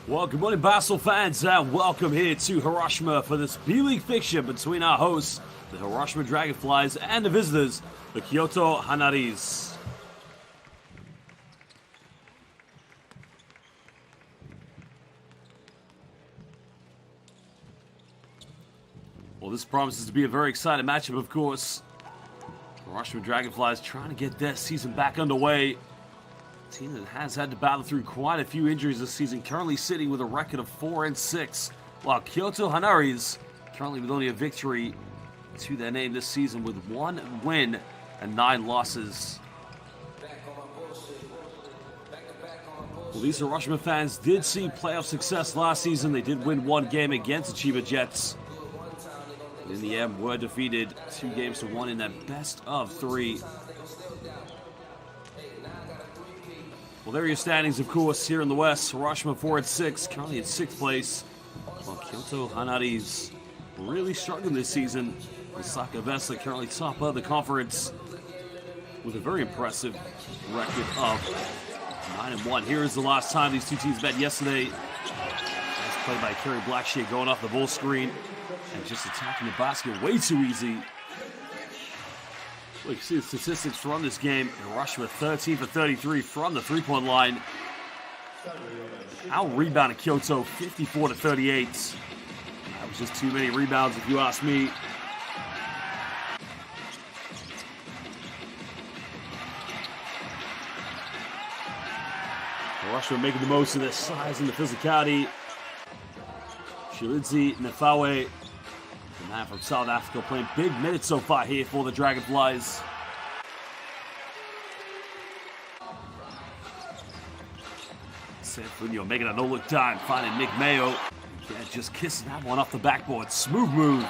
Well, good morning, Basel fans, and welcome here to Hiroshima for this B-League fiction between our hosts, the Hiroshima Dragonflies, and the visitors, the KYOTO HANNARYZ. Well, this promises to be a very exciting matchup, of course. Hiroshima Dragonflies trying to get their season back underway. A team that has had to battle through quite a few injuries this season, currently sitting with a record of 4-6, while KYOTO HANNARYZ currently with only a victory to their name this season with 1 win and 9 losses. Well, these Hiroshima fans did see playoff success last season. They did win 1 game against the Chiba Jets. In the end, were defeated 2-1 in that best of 3. Well, there are your standings, of course, here in the West. Hiroshima 4-6, currently in 6th place. While KYOTO HANNARYZ really struggling this season. Osaka Vesta currently top of the conference with a very impressive record of 9-1. Here is the last time these two teams met yesterday. That's played by Kerry Blackshear going off the ball screen and just attacking the basket way too easy. Well, you can see the statistics from this game. Hiroshima 13 for 33 from the three-point line. Out-rebounded KYOTO 54 to 38. That was just too many rebounds if you ask me. Hiroshima making the most of their size and the physicality. Shilidzi Nefawe, the man from South Africa, playing big minutes so far here for the Dragonflies. Sanfilippo making a no-look dive, finding Nick Mayo. Yeah, just kissing that one off the backboard. Smooth move.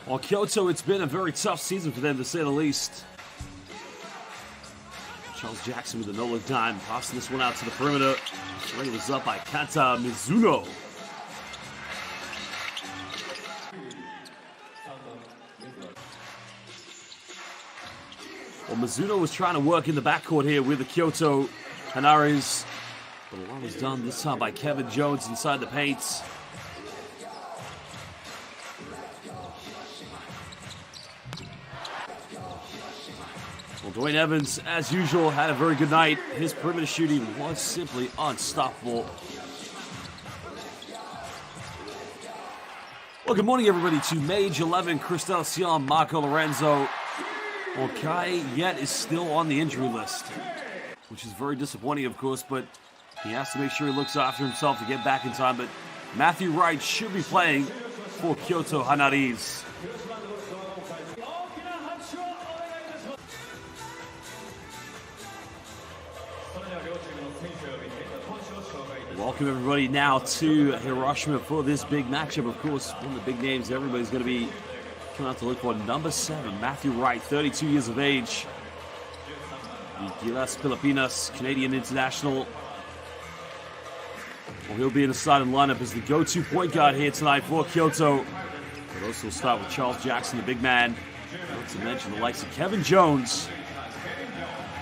Well, KYOTO, it's been a very tough season for them, to say the least. Charles Jackson with a no-look dime, passing this one out to the perimeter. It was up by Kanta Mizuno. Well, Mizuno was trying to work in the backcourt here with the KYOTO HANNARYZ, but a lot was done this time by Kevin Jones inside the paint. Well, Dwayne Evans, as usual, had a very good night. His perimeter shooting was simply unstoppable. Well, good morning, everybody, to Mage 11, Cristal Sion, Marco Lorenzo. Well, Kai yet is still on the injury list, which is very disappointing, of course, but he has to make sure he looks after himself to get back in time. But Matthew Wright should be playing for KYOTO HANNARYZ. Welcome everybody now to Hiroshima for this big matchup. Of course, one of the big names everybody's going to be coming out to look for, number 7, Matthew Wright, 32 years of age. The Gilas Filipinas Canadian international. Well, he'll be in the starting lineup as the go-to point guard here tonight for KYOTO. But also start with Charles Jackson, the big man. Not to mention the likes of Kevin Jones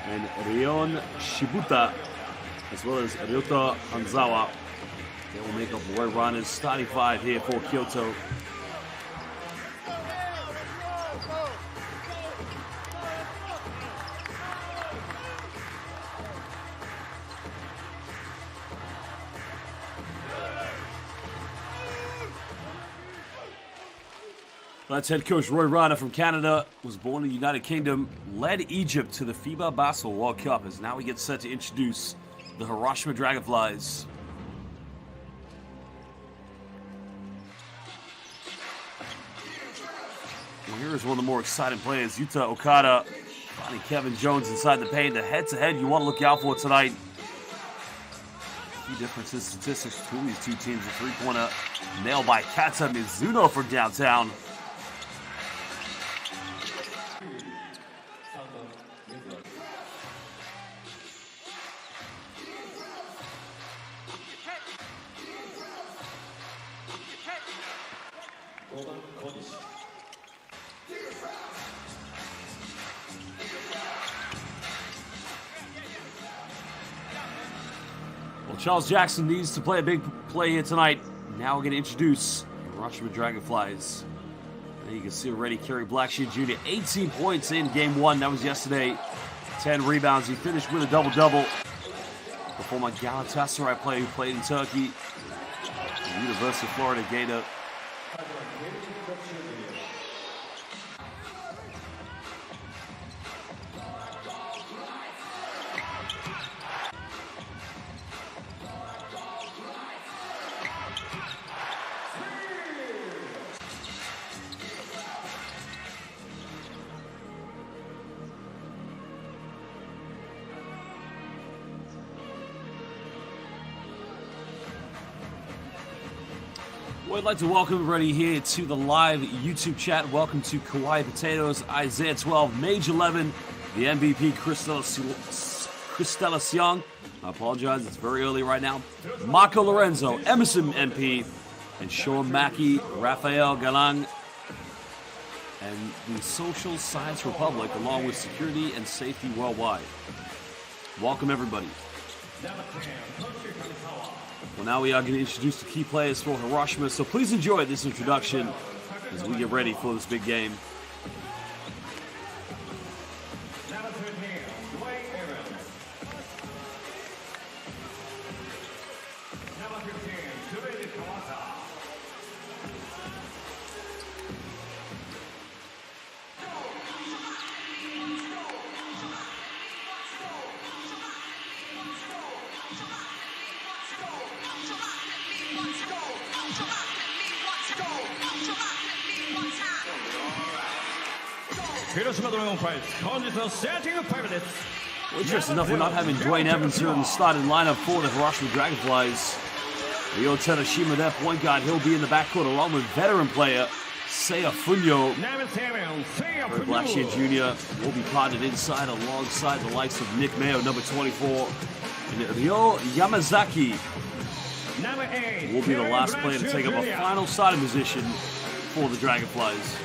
and Ryon Shibuta, as well as Ryota Hanzawa. They will make up Roy Rana's starting 5 here for KYOTO. That's head coach Roy Rana from Canada. Was born in the United Kingdom, led Egypt to the FIBA Basketball World Cup. As now he gets set to introduce the Hiroshima Dragonflies. Well, here is one of the more exciting players, Yuta Okada, finding Kevin Jones inside the paint. The head-to-head you want to look out for tonight. Key differences, statistics between these two teams. A three-pointer nailed by Kata Mizuno from downtown. Well, Charles Jackson needs to play a big play here tonight. Now we're going to introduce the Hiroshima Dragonflies. There you can see already Kerry Blackshear Jr. 18 points in game one. That was yesterday. 10 rebounds. He finished with a double-double. The former Galatasaray player who played in Turkey. The University of Florida Gator. Well, I'd like to welcome everybody here to the live YouTube chat. Welcome to Kawaii Potatoes, Isaiah 12, Mage 11, the MVP, Cristela Siong. I apologize, it's very early right now. Marco Lorenzo, Emerson MP, and Sean Mackey, Rafael Galang, and the Social Science Republic, along with Security and Safety Worldwide. Welcome, everybody. Well, now we are going to introduce the key players for Hiroshima, so please enjoy this introduction as we get ready for this big game. Hiroshima Dragonflies, Well, interesting enough, we're not having Dwayne Evans here in the starting lineup for the Hiroshima Dragonflies. Ryo Terashima, their point guard, he'll be in the backcourt along with veteran player Seiya Funyo. Kerry Blackshear Jr. will be partnered inside alongside the likes of Nick Mayo, number 24, and Ryo Yamazaki will be the last player to take up a final starting position for the Dragonflies.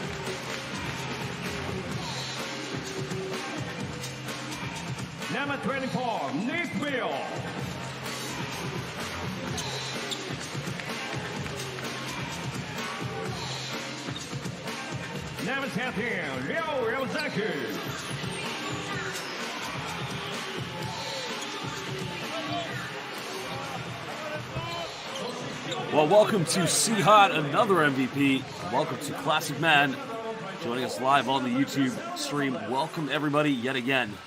Number 24, Nick Mayo. Number 13, Ryo Yamazaki. Well, welcome to C-Hot, another MVP. Welcome to Classic Man, joining us live on the YouTube stream. Welcome, everybody, yet again.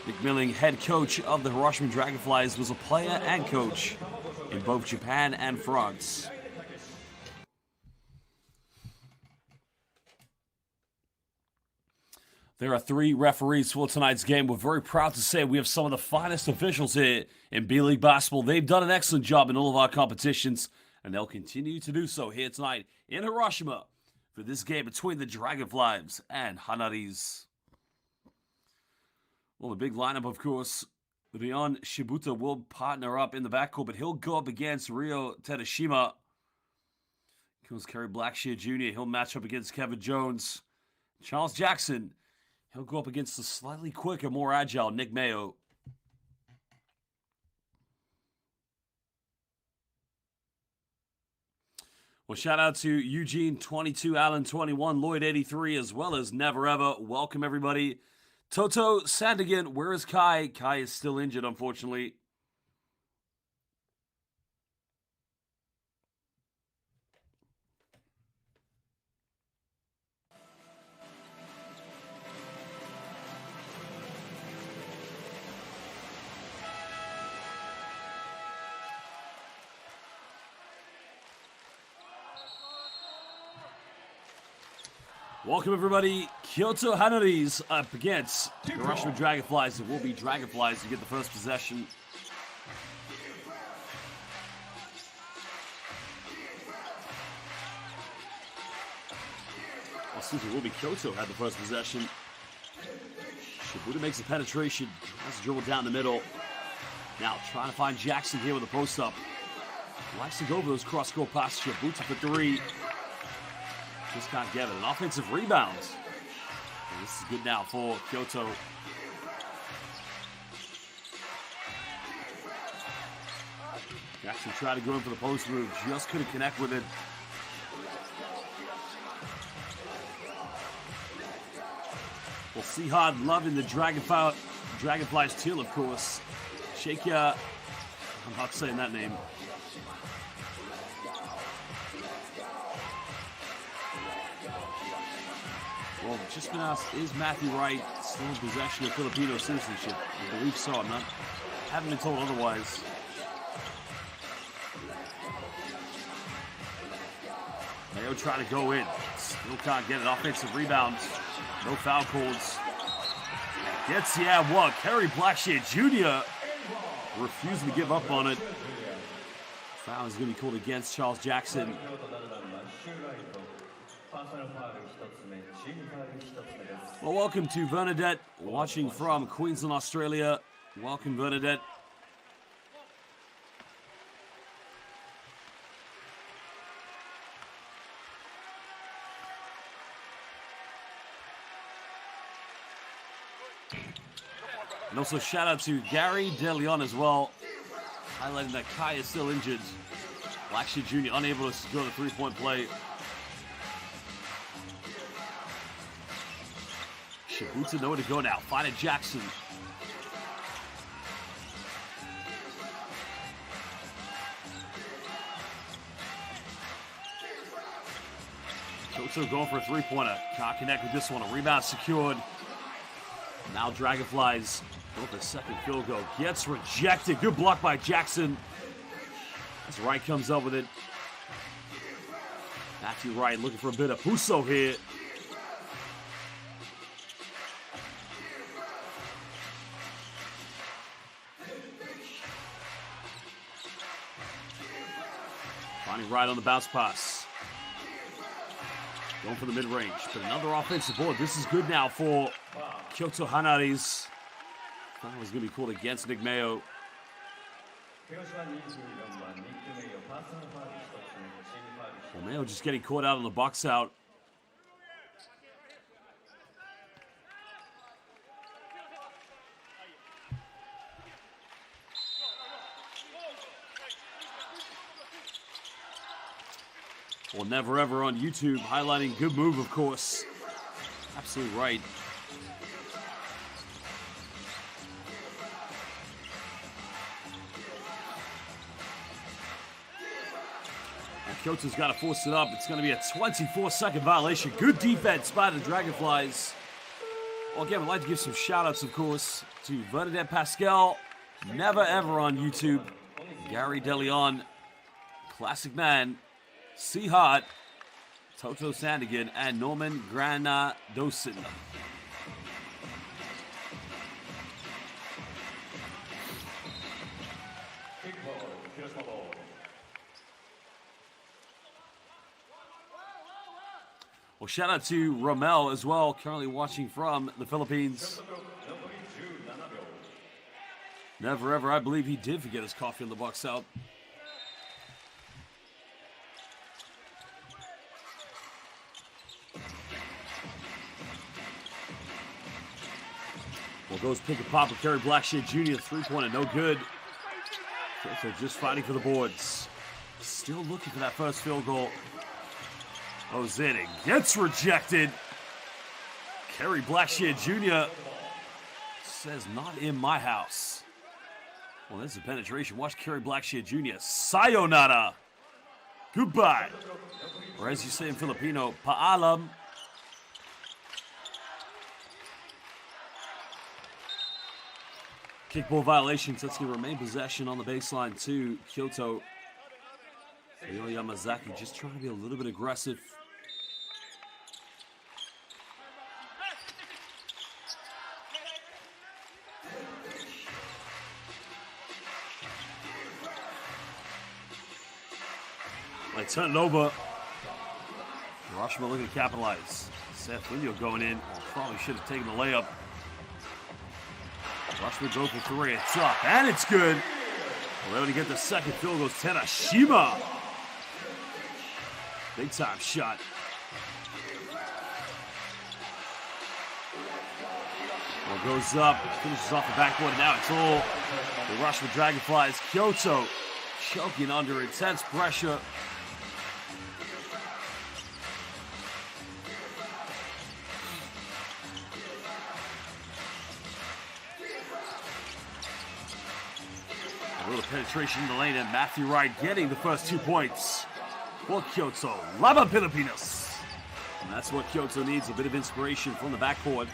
Nick Milling, head coach of the Hiroshima Dragonflies, was a player and coach in both Japan and France. There are 3 referees for tonight's game. We're very proud to say we have some of the finest officials here in B-League basketball. They've done an excellent job in all of our competitions, and they'll continue to do so here tonight in Hiroshima for this game between the Dragonflies and HANNARYZ. Well, the big lineup, of course, Ryon Shibuta will partner up in the backcourt, but he'll go up against Ryo Terashima. Comes Kerry Blackshear Jr. He'll match up against Kevin Jones. Charles Jackson, he'll go up against the slightly quicker, more agile Nick Mayo. Well, shout out to Eugene 22, Allen 21, Lloyd 83, as well as Never Ever. Welcome, everybody. Toto Sandigan, where is Kai? Kai is still injured, unfortunately. Welcome everybody. Kyoto HANNARYZ up against HIROSHIMA Dragonflies. It will be Dragonflies to get the first possession. Excuse me, it will be Kyoto had the first possession. Shibuya makes a penetration, tries to dribble down the middle. Now trying to find Jackson here with a post up. Likes to go over those cross-court passes. Shibuya for three. Just can't get it. An offensive rebound. And this is good now for Kyoto. Jackson tried to go in for the post move, just couldn't connect with it. Well, Seahad loving the Dragonflies teal, of course. Shakia, I'm not saying that name. Well, just been asked, is Matthew Wright still in possession of Filipino citizenship? I believe so. Haven't been told otherwise. Mayo trying to go in. Still can't get it. Offensive rebounds. No foul calls. Gets the ad one. Kerry Blackshear Jr. refusing to give up on it. Foul is going to be called against Charles Jackson. Well, welcome to Bernadette, watching from Queensland, Australia. Welcome, Bernadette. And also shout out to Gary DeLeon as well, highlighting that Kai is still injured. Blackshear Jr. unable to secure the three-point play. Shibuya nowhere to go now. Finding Jackson. Kyoto going for a three-pointer. Can't connect with this one. A rebound secured. Now Dragonflies go for the second field goal. Gets rejected. Good block by Jackson. As Wright comes up with it. Matthew Wright looking for a bit of Puso here. Finding Wright on the bounce pass. Going for the mid-range. But another offensive board. This is good now for Kyoto HANNARYZ. That was going to be called against Nick Mayo. Well, Mayo just getting caught out on the box out. Well, Never Ever on YouTube, highlighting good move, of course. Absolutely right. Now, Kyoto's got to force it up. It's going to be a 24-second violation. Good defense by the Dragonflies. Well, again, I'd like to give some shout-outs, of course, to Bernadette Pascal, Never Ever on YouTube, Gary DeLeon, Classic Man, C-Hot, Toto Sandigan, and Norman Granadosin. Well, shout out to Romel as well, currently watching from the Philippines. Never Ever, I believe he did forget his coffee on the box out. Well, goes pick and pop with Kerry Blackshear Jr. Three-pointer, no good. Kyoto just fighting for the boards. Still looking for that first field goal. Goes in and gets rejected. Kerry Blackshear Jr. says, not in my house. Well, there's a penetration. Watch Kerry Blackshear Jr. Sayonara. Goodbye. Or as you say in Filipino, paalam. Kickball violation, so that's going to remain possession on the baseline to Kyoto. Ryo Yamazaki just trying to be a little bit aggressive. They turn it over. Hiroshima looking to capitalize. Seth going in. Probably should have taken the layup. Hiroshima go for three. It's up, and it's good. We're able to get the second field goal. HIROSHIMA. Big time shot. Well, goes up, finishes off the backboard. Now it's all the Hiroshima Dragonflies. KYOTO choking under intense pressure. A little penetration in the lane, and Matthew Wright getting the first 2 points for KYOTO. Lava Pilipinas. And that's what KYOTO needs, a bit of inspiration from the backcourt.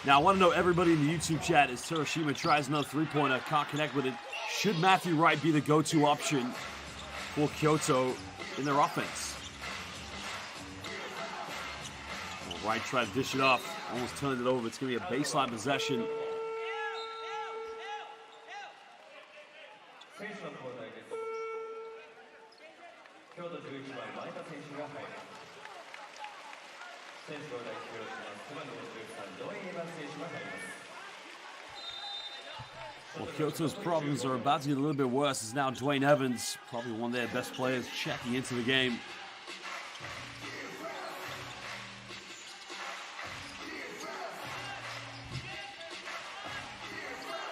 Now, I want to know everybody in the YouTube chat as HIROSHIMA tries another three-pointer, can't connect with it. Should Matthew Wright be the go-to option for KYOTO in their offense? Well, Wright tried to dish it off, almost turned it over. It's going to be a baseline possession. Well, KYOTO's problems are about to get a little bit worse. It's now Dwayne Evans, probably one of their best players, checking into the game.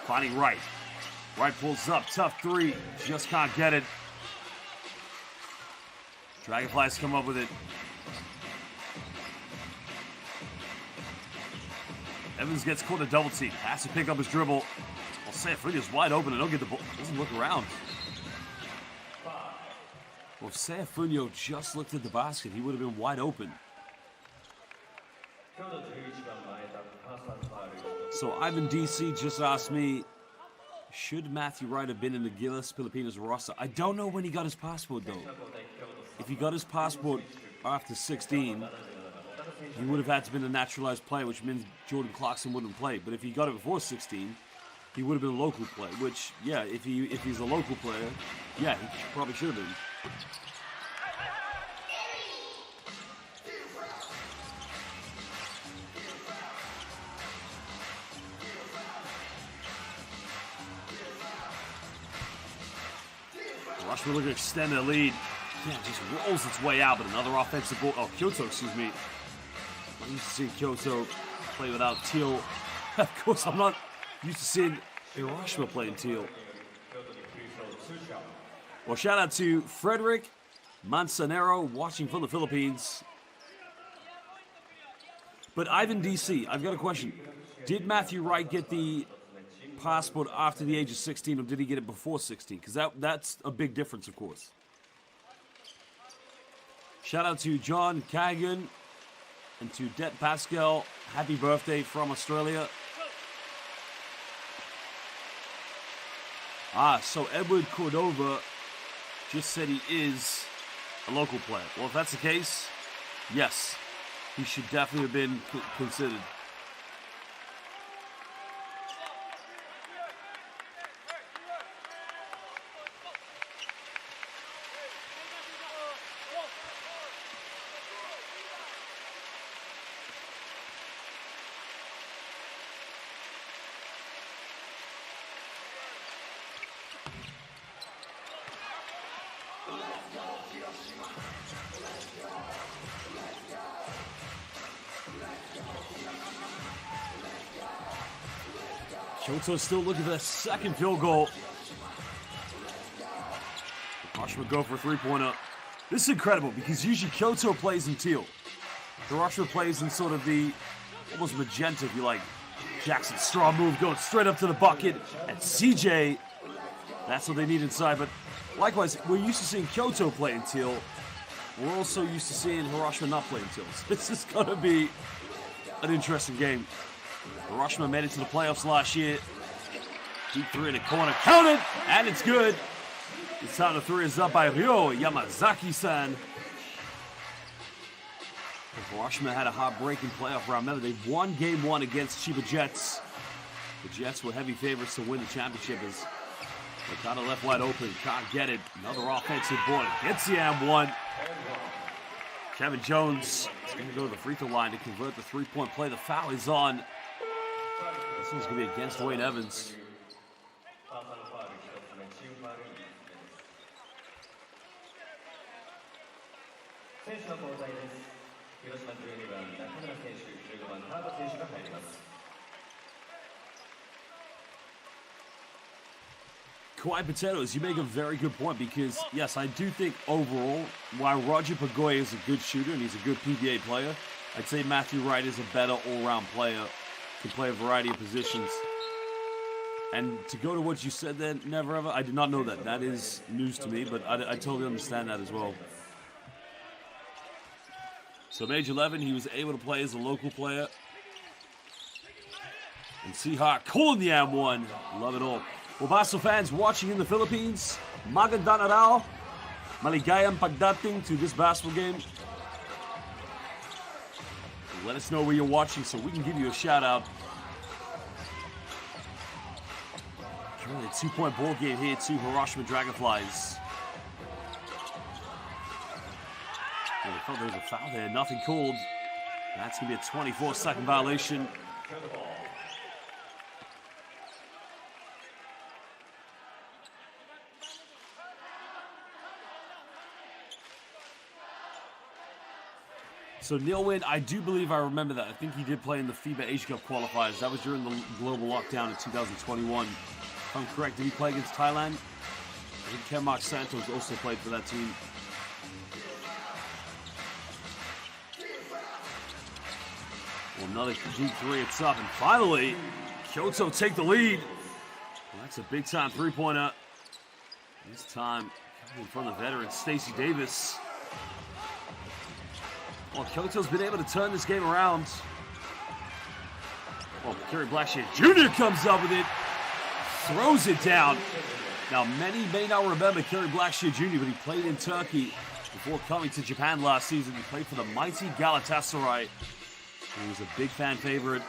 Finding Wright. Wright pulls up, tough three, just can't get it. Dragonflies come up with it. Evans gets caught a double team. Has to pick up his dribble. Well, Seffonio's wide open and don't get the ball. Doesn't look around. Well, if Seffonio just looked at the basket, he would have been wide open. So Ivan DC just asked me, should Matthew Wright have been in the Gilas Pilipinas roster? I don't know when he got his passport, though. If he got his passport after 16, he would have had to have been a naturalized player, which means Jordan Clarkson wouldn't play. But if he got it before 16, he would have been a local player, which, yeah, if he's a local player, yeah, he probably should have been. Hiroshima looking to extend their lead. Yeah, it just rolls its way out, but another offensive ball. Oh, KYOTO, excuse me. I'm used to seeing KYOTO play without Teal. Of course, I'm not used to seeing Hiroshima playing Teal. Well, shout out to Frederick Manzanero watching from the Philippines. But Ivan DC, I've got a question. Did Matthew Wright get the passport after the age of 16, or did he get it before 16? Because that's a big difference, of course. Shout out to John Kagan and to Det Pascal. Happy birthday from Australia. So Edward Cordova just said he is a local player. Well, if that's the case, yes, he should definitely have been considered. KYOTO still looking for that second field goal. Hiroshima go for a three-pointer. This is incredible because usually KYOTO plays in teal. Hiroshima plays in sort of the almost magenta, if you like. Jackson, strong move, going straight up to the bucket. And CJ, that's what they need inside. But likewise, we're used to seeing KYOTO play in teal. We're also used to seeing Hiroshima not play in teal. So this is going to be an interesting game. Hiroshima made it to the playoffs last year. Deep three in the corner. Counted! And it's good. This time the three is up by Ryo Yamazaki-san. Hiroshima had a heartbreaking playoff round. Remember, they won game one against Chiba Jets. The Jets were heavy favorites to win the championship as Kind of left wide open. Can't get it. Another offensive board. Gets the and one. Kevin Jones is going to go to the free throw line to convert the three-point play. The foul is on. This one's going to be against Wayne Evans. Kawhi Potatoes, you make a very good point because, yes, I do think overall, while Roger Pagoy is a good shooter and he's a good PBA player, I'd say Matthew Wright is a better all-round player, can play a variety of positions. And to go to what you said there, never ever, I did not know that. That is news to me, but I totally understand that as well. So Major 11, he was able to play as a local player. And Seahawk calling the M1. Love it all. Well, Baso fans watching in the Philippines, magandang araw, maligayang pagdating to this basketball game. Let us know where you're watching so we can give you a shout out. Currently a 2-point ball game here to Hiroshima Dragonflies. Oh, I thought there was a foul there, nothing called. That's going to be a 24-second violation. So Neil Wynn, I do believe I remember that. I think he did play in the FIBA Asia Cup qualifiers. That was during the global lockdown in 2021. If I'm correct, did he play against Thailand? I think Ken-Mark Santos also played for that team. Well, another G3, it's up. And finally, Kyoto take the lead. Well, that's a big-time three-pointer. This time, in front of veteran Stacey Davis. Well, Kyoto's been able to turn this game around. Well, Kerry Blackshear Jr. comes up with it, throws it down. Now, many may not remember Kerry Blackshear Jr., but he played in Turkey before coming to Japan last season. He played for the mighty Galatasaray. He was a big fan favorite.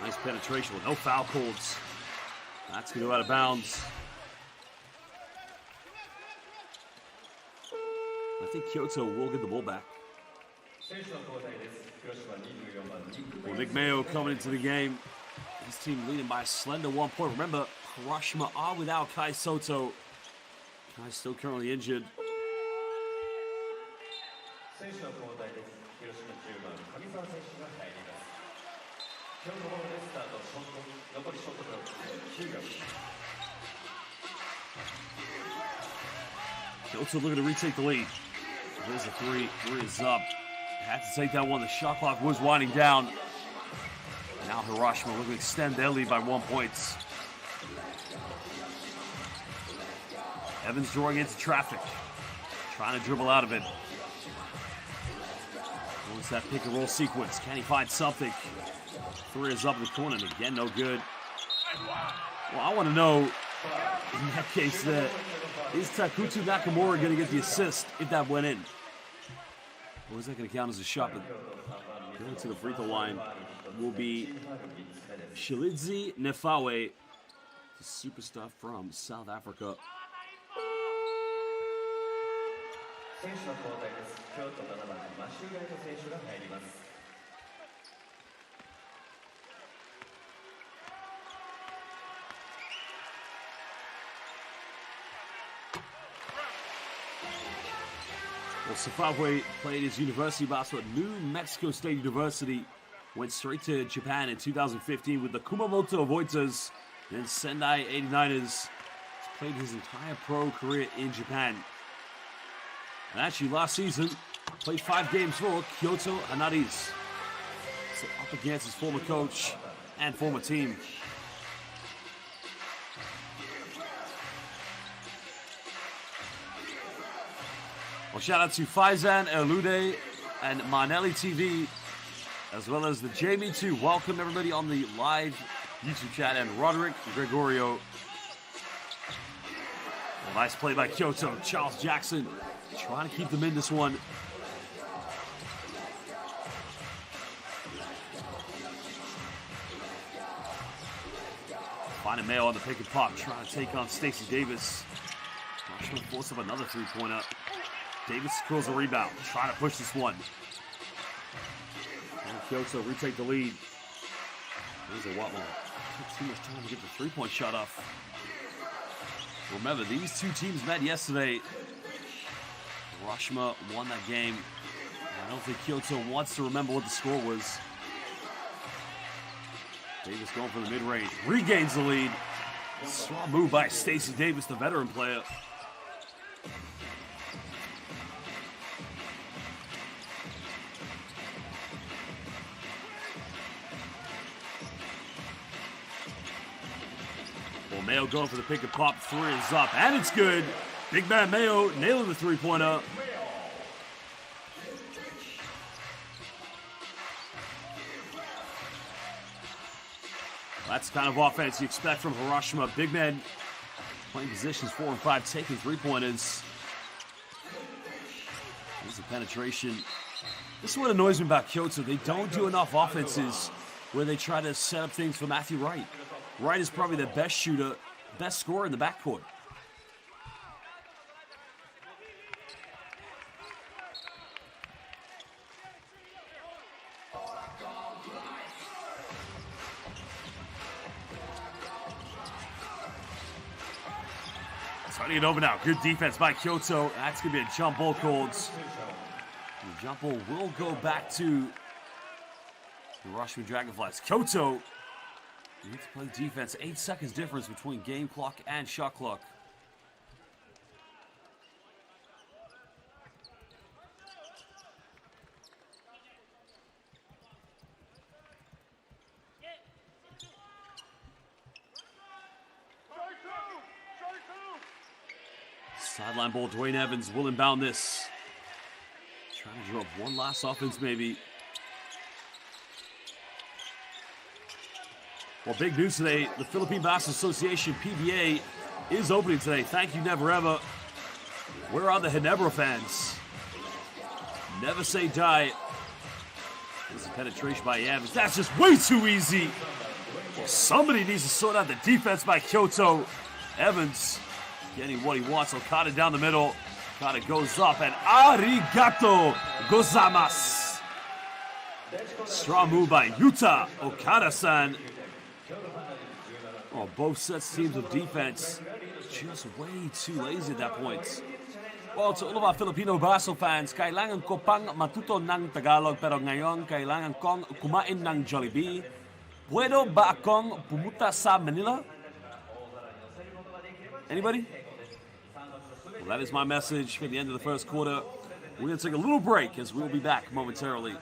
Nice penetration with no foul calls. That's going to go out of bounds. I think Kyoto will get the ball back. Well, Nick Mayo coming into the game. His team leading by a slender 1 point. Remember, Hiroshima are without Kai Soto. Kai's still currently injured. Kyoto looking to retake the lead. There's a three. Three is up. Had to take that one. The shot clock was winding down. Now Hiroshima looking to extend their lead by 1 point. Evans drawing into traffic. Trying to dribble out of it. What's that pick and roll sequence? Can he find something? Three is up in the corner, and again, no good. Well, I want to know, in that case, is Takutu Nakamura going to get the assist if that went in? Or is that going to count as a shot? But going to the free throw line will be Shilidzi Nefawe, the superstar from South Africa. Well, Safaway played his university basketball at New Mexico State University. Went straight to Japan in 2015 with the Kumamoto Voitas and Sendai 89ers. He's played his entire pro career in Japan. And actually, last season, played 5 games for KYOTO HANNARYZ. So up against his former coach and former team. Well, shout out to Faizan Elude and Manelli TV, as well as the Jamie2. Welcome everybody on the live YouTube chat, and Roderick Gregorio. Well, nice play by Kyoto. Charles Jackson trying to keep them in this one. Finding Mayo on the pick and pop, trying to take on Stacey Davis. Hiroshima force up another three-pointer. Davis scores a rebound, trying to push this one. And KYOTO retake the lead. There's a Watmore. Took too much time to get the three-point shot off. Remember, these two teams met yesterday. Hiroshima won that game. I don't think KYOTO wants to remember what the score was. Davis going for the mid-range. Regains the lead. Strong move by Stacey Davis, the veteran player. Well, Mayo going for the pick and pop. Three is up, and it's good. Big man Mayo nailing the three-pointer. That's the kind of offense you expect from Hiroshima. Big men playing positions 4 and 5, taking three-pointers. There's the penetration. This is what annoys me about KYOTO. They don't do enough offenses where they try to set up things for Matthew Wright. Wright is probably the best shooter, best scorer in the backcourt. Turning it over now. Good defense by KYOTO. That's going to be a jump ball called. The jump ball will go back to the Hiroshima Dragonflies. KYOTO, you need to play defense. 8 seconds difference between game clock and shot clock. Sideline ball, Dwayne Evans will inbound this. Trying to draw up one last offense, maybe. Well, big news today. The Philippine Basketball Association, PBA, is opening today. Thank you, Never Ever. Where are the Ginebra fans? Never say die. There's a penetration by Evans. That's just way too easy. Well, somebody needs to sort out the defense by KYOTO. Evans getting what he wants. Okada down the middle. Okada goes up and arigato gozaimasu. Strong move by Yuta Okada-san. Oh, both sets teams of defense just way too lazy at that point. Well, to all of our Filipino basketball fans, kailangan ko pang matuto ng Tagalog pero ngayon kailangan kong kumain ng Jollibee. Puedo ba akong pumunta sa Manila? Anybody? Well, that is my message for the end of the first quarter. We're going to take a little break as we'll be back momentarily.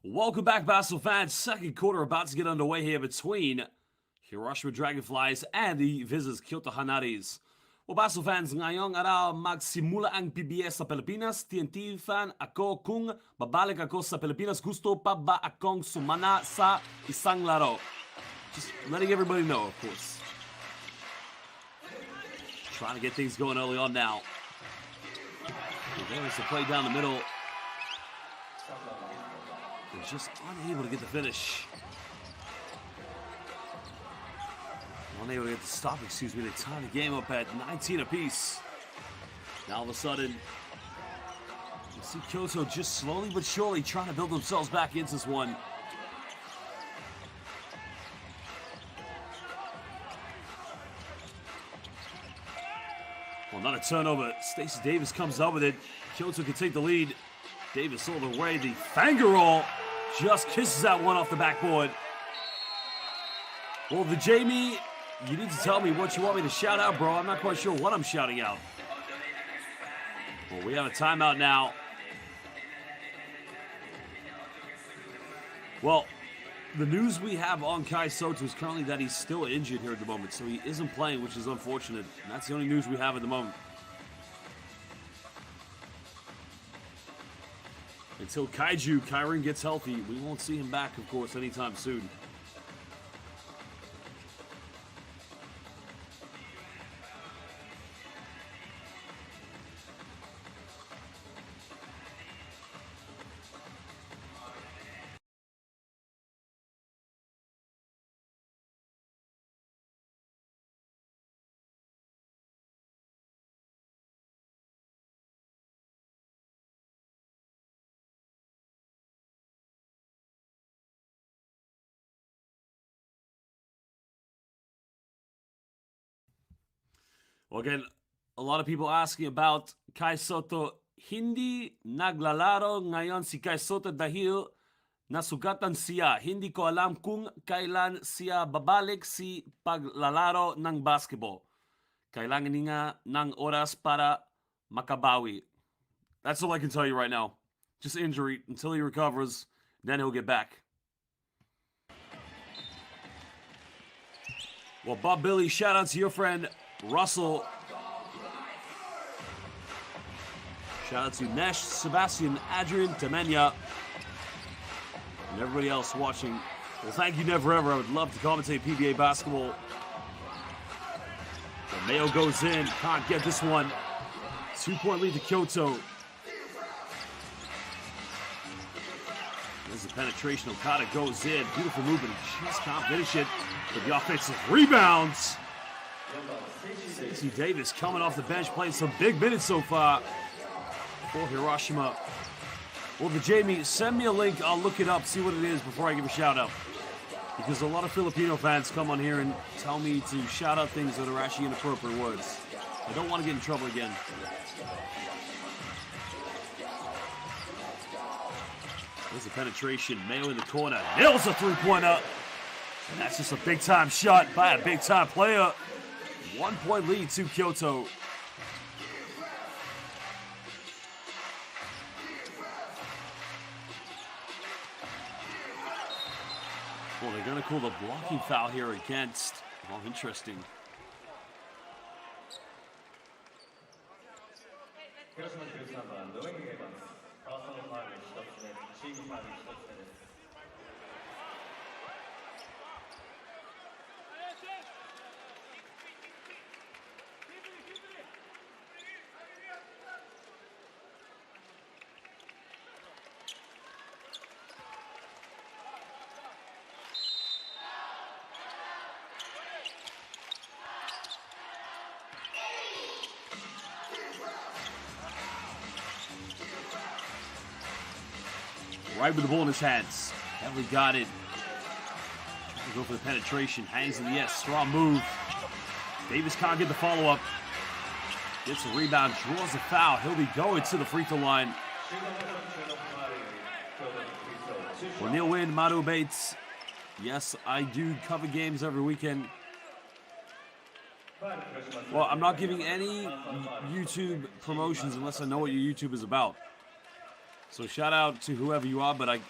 Welcome back, basketball fans. Second quarter about to get underway here between Hiroshima Dragonflies and the visitors KYOTO HANNARYZ. O Baso fans, ngayong araw magsimula ang PBS sa Pilipinas. TNT fan ako kung babalik ako sa Pilipinas. Gusto pa ba akong sumana sa isang laro? Just letting everybody know, of course. Trying to get things going early on now. There's the play down the middle. They're just unable to get the finish. Unable to get the stop, excuse me. They tie the game up at 19 apiece. Now all of a sudden, you see KYOTO just slowly but surely trying to build themselves back into this one. Well, not a turnover. Stacey Davis comes up with it. KYOTO can take the lead. Davis all the way. The finger roll just kisses that one off the backboard. Well, the Jamie, you need to tell me what you want me to shout out, bro. I'm not quite sure what I'm shouting out. Well, we have a timeout now. Well, the news we have on KYOTO is currently that he's still injured here at the moment, so he isn't playing, which is unfortunate. And that's the only news we have at the moment. Until Kyron gets healthy, we won't see him back, of course, anytime soon. Well, again, a lot of people asking about KYOTO. Hindi naglalaro ngayon si KYOTO dahil nasugatan siya. Hindi ko alam kung kailan siya babalik si paglalaro ng basketball. Kailangan niya ng oras para makabawi. That's all I can tell you right now. Just injury until he recovers, then he'll get back. Well, Bob Billy, shout out to your friend Russell. Shout out to Nash, Sebastian, Adrian, Temenia, and everybody else watching. Well, thank you, Never Ever. I would love to commentate PBA basketball. Well, Mayo goes in, can't get this one. 2-point lead to KYOTO. There's the penetration. Okada goes in. Beautiful movement. Just can't finish it. But the offensive rebounds. Stacey Davis coming off the bench, playing some big minutes so far for Hiroshima. Well, the Jamie, send me a link. I'll look it up, see what it is before I give a shout out. Because a lot of Filipino fans come on here and tell me to shout out things that are actually inappropriate words. I don't want to get in trouble again. There's the penetration. Mayo in the corner. Nails a three-pointer. And that's just a big-time shot by a big-time player. 1-point lead to KYOTO. Well, they're going to call the blocking foul here against. Oh, interesting. Right with the ball in his hands. Heavily guarded. Trying to go for the penetration. Hangs in the S. Strong move. Davis can't get the follow-up. Gets a rebound. Draws a foul. He'll be going to the free throw line. Well, Neil Wynn, Maru Bates. Yes, I do cover games every weekend. Well, I'm not giving any YouTube promotions unless I know what your YouTube is about. So shout out to whoever you are, but I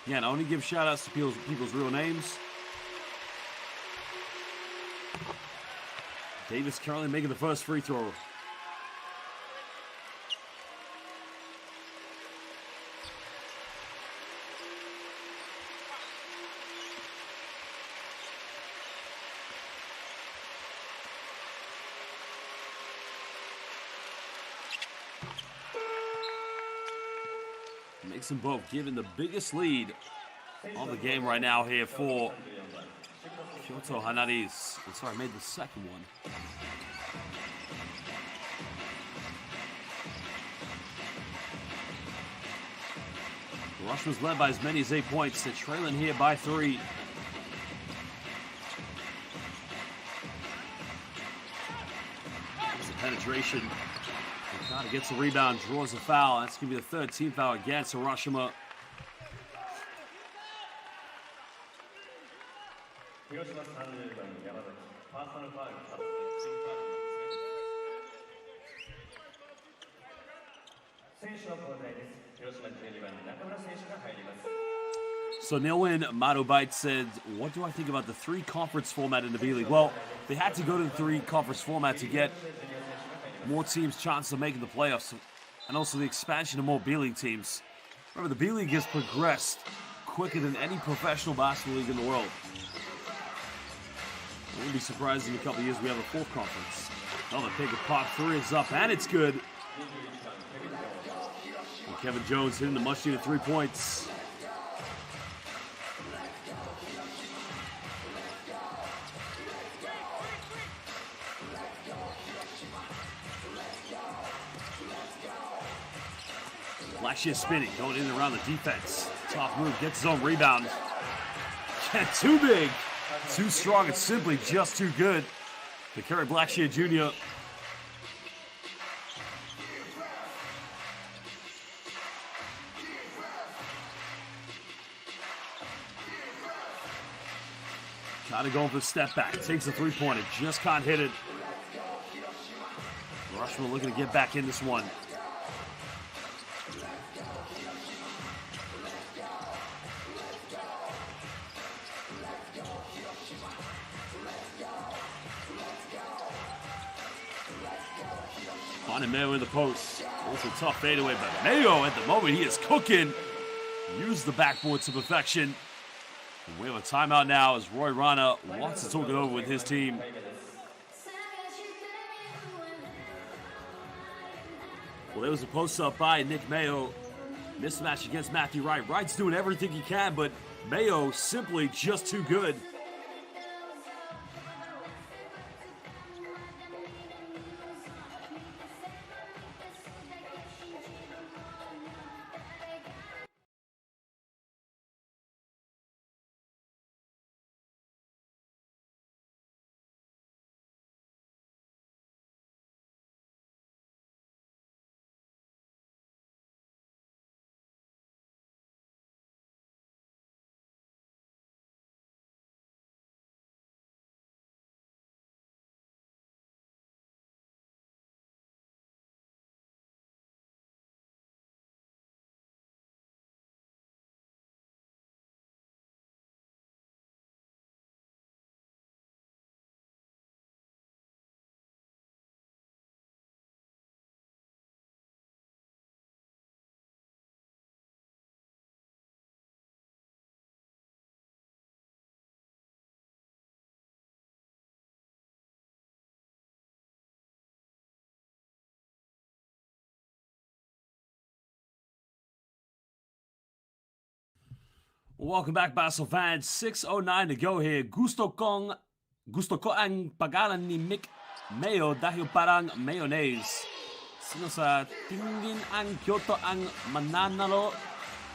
only give shout outs to people's real names. Davis currently making the first free throw. Makes them both giving the biggest lead on the game right now here for KYOTO HANNARYZ. I'm sorry, I made the second one. Hiroshima's led by as many as 8 points. They're trailing here by 3. There's the penetration. Okada gets the rebound, draws a foul. That's going to be the third team foul against Hiroshima. So Nilwin Madobite said, what do I think about the 3-conference format in the B-League? Well, they had to go to the 3-conference format to get more teams' chances of making the playoffs, and also the expansion of more B-League teams. Remember, the B-League has progressed quicker than any professional basketball league in the world. I wouldn't be surprised in a couple of years we have a 4th conference. Oh, the pick of pot 3 is up, and it's good. And Kevin Jones hitting the much-needed 3 points. Blackshear spinning, going in and around the defense. Tough move, gets his own rebound. Yeah, too big, too strong, it's simply just too good to carry Blackshear Jr. Kind of going for the step back, takes a 3-pointer, just can't hit it. Hiroshima looking to get back in this one. Mayo in the post. Also tough fadeaway, but Mayo at the moment, he is cooking. Use the backboard to perfection. And we have a timeout now as Roy Rana wants to talk it over with his team. Well, there was a post-up by Nick Mayo. Mismatch against Matthew Wright. Wright's doing everything he can, but Mayo simply just too good. Welcome back, Basel fans. 6:09 to go here. Gusto ko ang pagalan ni Nick Mayo dahil parang mayonnaise. Sino sa tingin ang KYOTO ang mananalo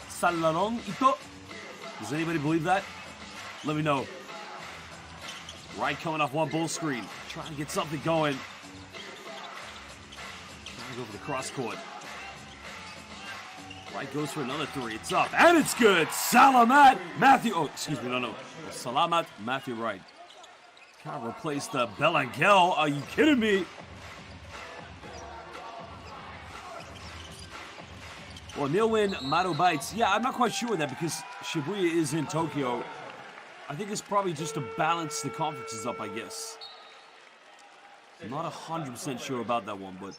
sa larong ito? Does anybody believe that? Let me know. Right coming off one bull screen. Trying to get something going. Trying to go for the cross court. Wright goes for another 3. It's up, and it's good. Salamat Matthew. Oh, excuse me, no. Salamat Matthew Wright. Can't replace the Belangel. Are you kidding me? Well, Nilwin Madobites. Yeah, I'm not quite sure of that because Shibuya is in Tokyo. I think it's probably just to balance the conferences up, I guess. I'm not 100% sure about that one, but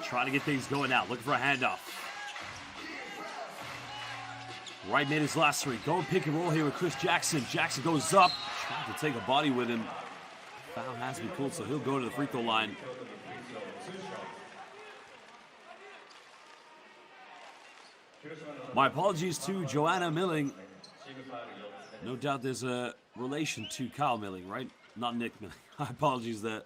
trying to get things going now. Looking for a handoff. Wright made his last three. Go and pick and roll here with Chris Jackson. Jackson goes up. Trying to take a body with him. Foul has been pulled, so he'll go to the free throw line. My apologies to Joanna Milling. No doubt there's a relation to Kyle Milling, right? Not Nick Milling. My apologies there.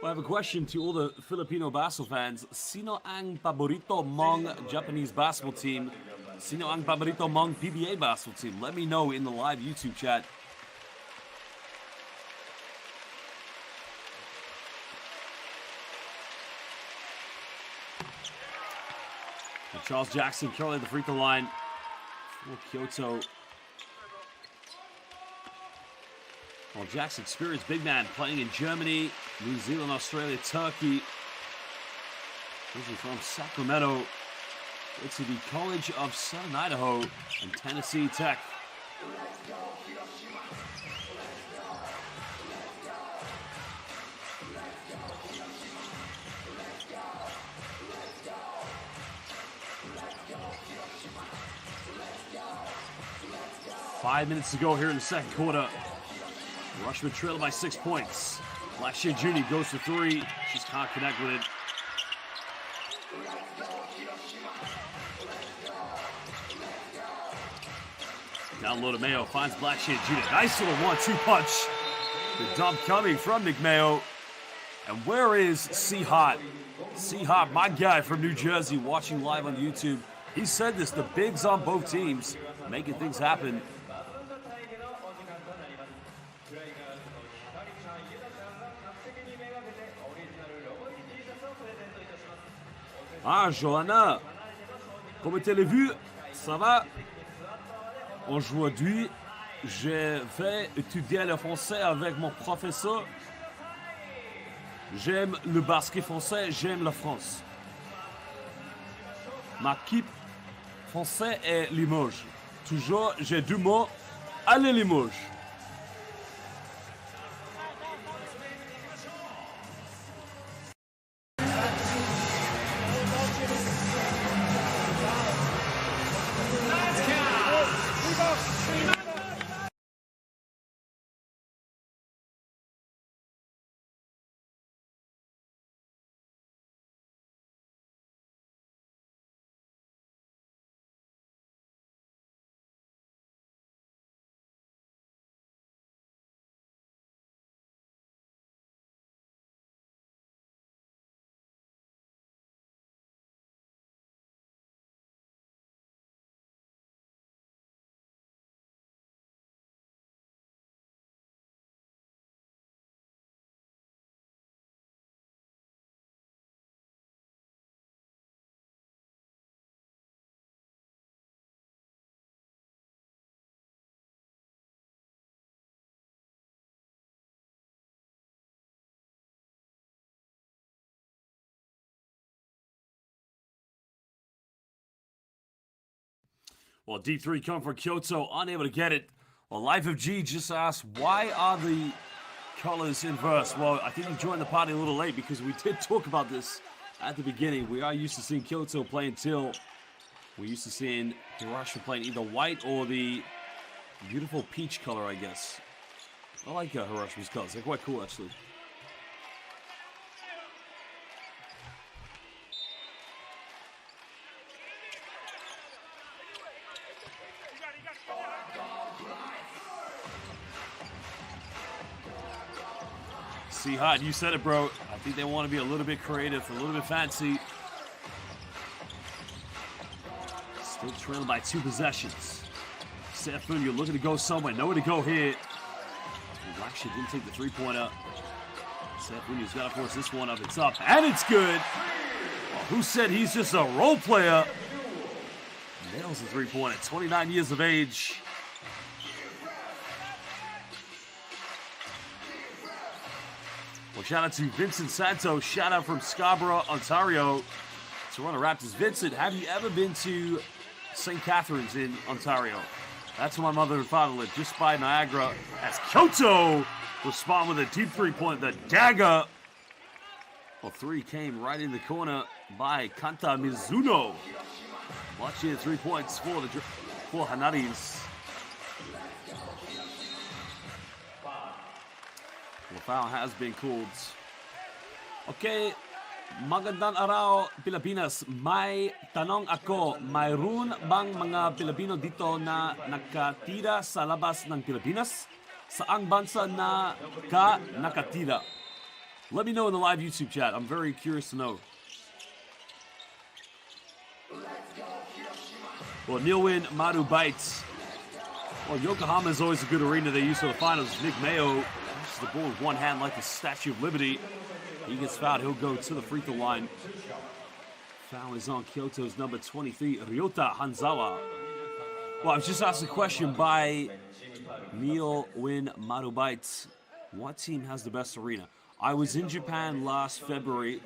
Well, I have a question to all the Filipino basketball fans. Sino ang paborito mong Japanese basketball team? Sino ang paborito mong PBA basketball team? Let me know in the live YouTube chat. And Charles Jackson currently at the free throw line for Kyoto. Well, Jackson, experienced big man, playing in Germany, New Zealand, Australia, Turkey. Originally from Sacramento, went to the College of Southern Idaho and Tennessee Tech. Five minutes to go here in the second quarter. Hiroshima trailed by 6 points. Blackshear Jr. goes for three. Just can't connect with it. Down low to Mayo. Finds Blackshear Jr. Nice little 1-2 punch. The dump coming from Nick Mayo. And where is C-Hot? C-Hot, my guy from New Jersey, watching live on YouTube. He said this, the bigs on both teams, making things happen. Ah, Johanna, comme tu l'as vu, ça va? Aujourd'hui, je vais étudier le français avec mon professeur. J'aime le basket français, j'aime la France. Ma équipe française est Limoges. Toujours, j'ai deux mots. Allez Limoges. Well, D3 coming for Kyoto, unable to get it. Well, Life of G just asked, why are the colors inverse? Well, I think you joined the party a little late because we did talk about this at the beginning. We are used to seeing Kyoto playing teal. We're used to seeing Hiroshima playing either white or the beautiful peach color, I guess. I like Hiroshima's colors. They're quite cool, actually. See, Hot, you said it, bro. I think they want to be a little bit creative, a little bit fancy. Still trailing by 2 possessions. Seth Foon, you're looking to go somewhere. Nowhere to go here. Actually didn't take the three-pointer. Seth Foon, has got to force this one up. It's up, and it's good. Well, who said he's just a role player? Nails the three-pointer. 29 years of age. Well, shout out to Vincent Santos. Shout out from Scarborough, Ontario. Toronto Raptors. Vincent, have you ever been to St. Catharines in Ontario? That's where my mother and father lived, just by Niagara. As KYOTO respond with a deep three-point, the dagger. Well, three came right in the corner by Kanta Mizuno. Watch here, 3 points for HANNARYZ. The foul has been called. Okay, magandang araw, Pilipinas. May tanong ako, mayroon bang mga Pilipino dito na nakatira sa labas ng Pilipinas? Saang bansa na nakatira? Let me know in the live YouTube chat. I'm very curious to know. Well, Nilwin Maru bites. Well, Yokohama is always a good arena they use for the finals. Nick Mayo pushes the ball with one hand like the Statue of Liberty. He gets fouled. He'll go to the free throw line. Foul is on Kyoto's number 23, Ryota Hanzawa. Well, I was just asked a question by Nilwin Maru bites. What team has the best arena? I was in Japan last February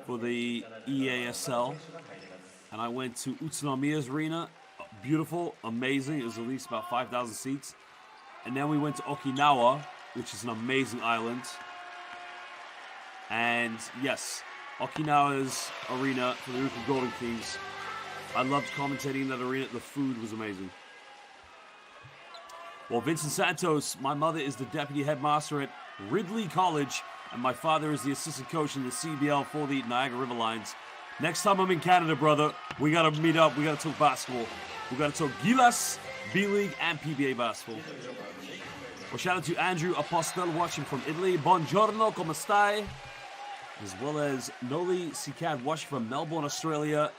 for the EASL, and I went to Utsunomiya's arena. Beautiful, amazing. It was at least about 5,000 seats. And then we went to Okinawa, which is an amazing island. And yes, Okinawa's arena for the Uka Golden Kings. I loved commentating in that arena. The food was amazing. Well, Vincent Santos, my mother is the deputy headmaster at Ridley College, and my father is the assistant coach in the CBL for the Niagara River Lions. Next time I'm in Canada, brother, we got to meet up. We got to talk basketball. We got to talk Gilas, B.LEAGUE, and PBA basketball. Well, shout out to Andrew Apostel watching from Italy. Buongiorno, come stai? As well as Noli Sikad watching from Melbourne, Australia.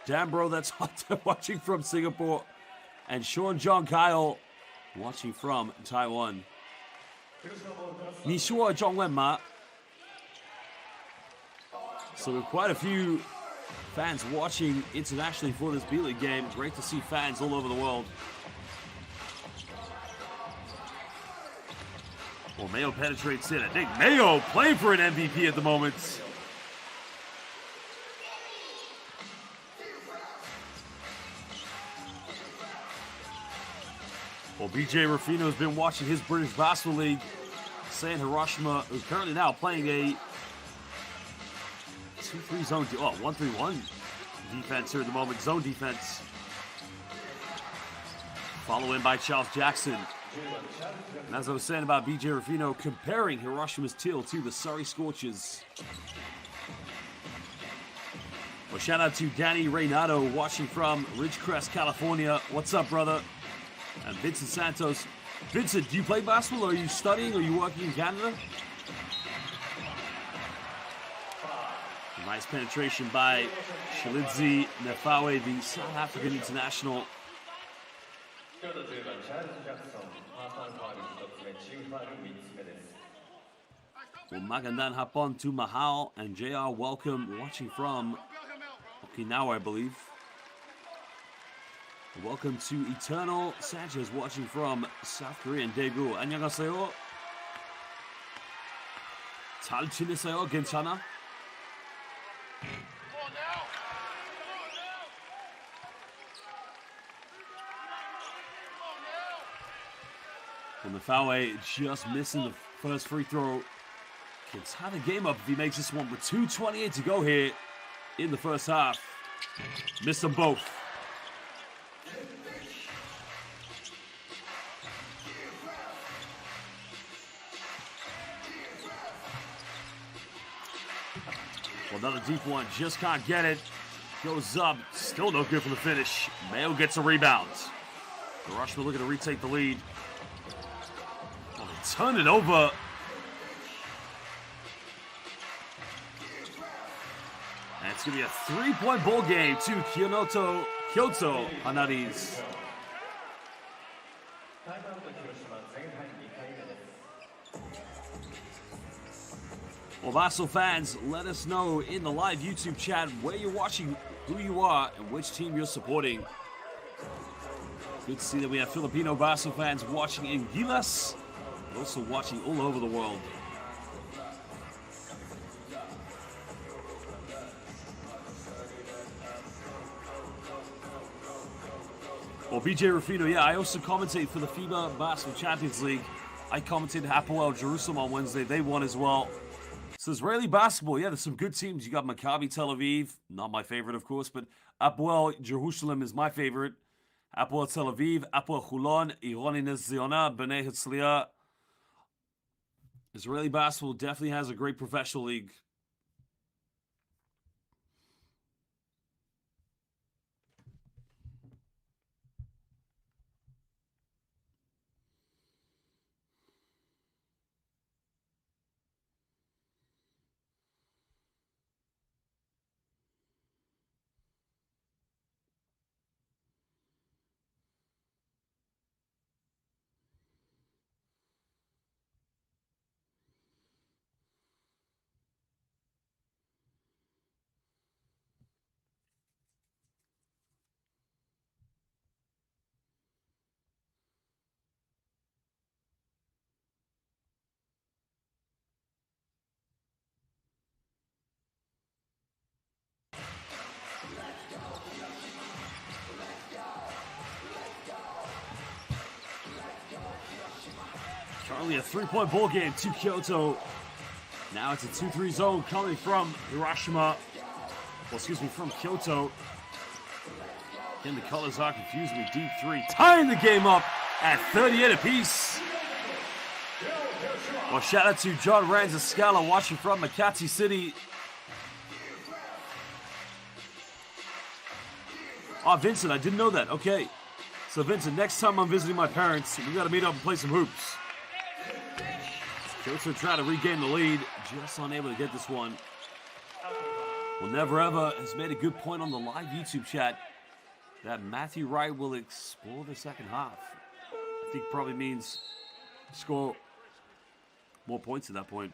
Damn, bro, that's hot watching from Singapore. And Sean John Kyle watching from Taiwan. Nishua Zhongwenma. So we have quite a few fans watching internationally for this B.LEAGUE game. Great to see fans all over the world. Well, Mayo penetrates in. I think Mayo playing for an MVP at the moment. Well, BJ Rufino has been watching his British Basketball League, saying Hiroshima is currently now playing a 2-3 zone, 1-3-1 defense here at the moment, zone defense. Followed in by Charles Jackson. And as I was saying about BJ Rufino, comparing Hiroshima's teal to the Surrey Scorchers. Well, shout out to Danny Reynado watching from Ridgecrest, California. What's up, brother? And Vincent Santos. Vincent, do you play basketball? Are you studying? Are you working in Canada? Nice penetration by Shalizzi Nefawe, the South African international. Well, Magandang Hapon to Mahal and JR, welcome, watching from Okinawa, I believe. Welcome to Eternal Sanchez, watching from South Korea and Daegu. 안녕하세요. 잘 지내세요? 괜찮아? Well, Nefawe just missing the first free throw. Can tie the game up if he makes this one with 2:28 to go here in the first half. Missed them both. Well, another deep one, just can't get it. Goes up, still no good for the finish. Mayo gets a rebound. Hiroshima looking to retake the lead. Well, they turn it over. And it's going to be a 3-point ball game to KYOTO HANNARYZ. Well, Basel fans, let us know in the live YouTube chat where you're watching, who you are, and which team you're supporting. Good to see that we have Filipino Basel fans watching in Gilas, but also watching all over the world. Well, BJ Rufino, yeah, I also commentate for the FIBA Basketball Champions League. I commentated Hapoel Jerusalem on Wednesday. They won as well. So Israeli basketball, yeah, there's some good teams. You got Maccabi Tel Aviv, not my favorite, of course, but Hapoel Jerusalem is my favorite. Hapoel Tel Aviv, Hapoel Chulon, Ironi Nez Ziona, Bnei Hetzliah. Israeli basketball definitely has a great professional league. Currently a 3-point ball game to Kyoto. Now it's a 2-3 zone coming from HIROSHIMA. Well, excuse me, from Kyoto. Again, the colors are confusing me. Deep three, tying the game up at 38 apiece. Well, shout out to John Ranziscala watching from Makati City. Oh, Vincent, I didn't know that. Okay. So, Vincent, next time I'm visiting my parents, we got to meet up and play some hoops. Kyoto trying to regain the lead, just unable to get this one. Well, Never Ever has made a good point on the live YouTube chat that Matthew Wright will explore the second half. I think probably means score more points at that point.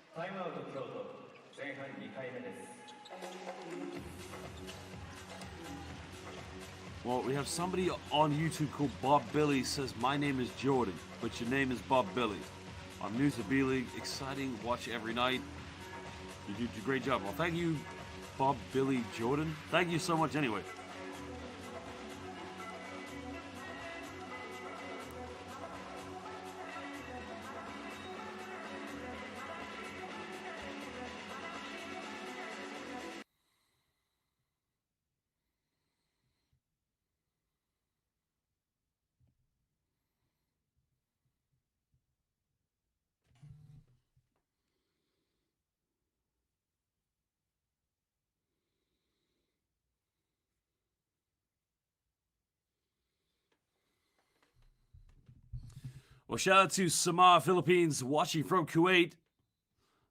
Well, we have somebody on YouTube called Bob Billy says, my name is Jordan, but your name is Bob Billy. I'm new to B.LEAGUE, exciting, watch every night. You do a great job. Well, thank you, Bob Billy Jordan. Thank you so much anyway. Well, shout out to Samar, Philippines, watching from Kuwait.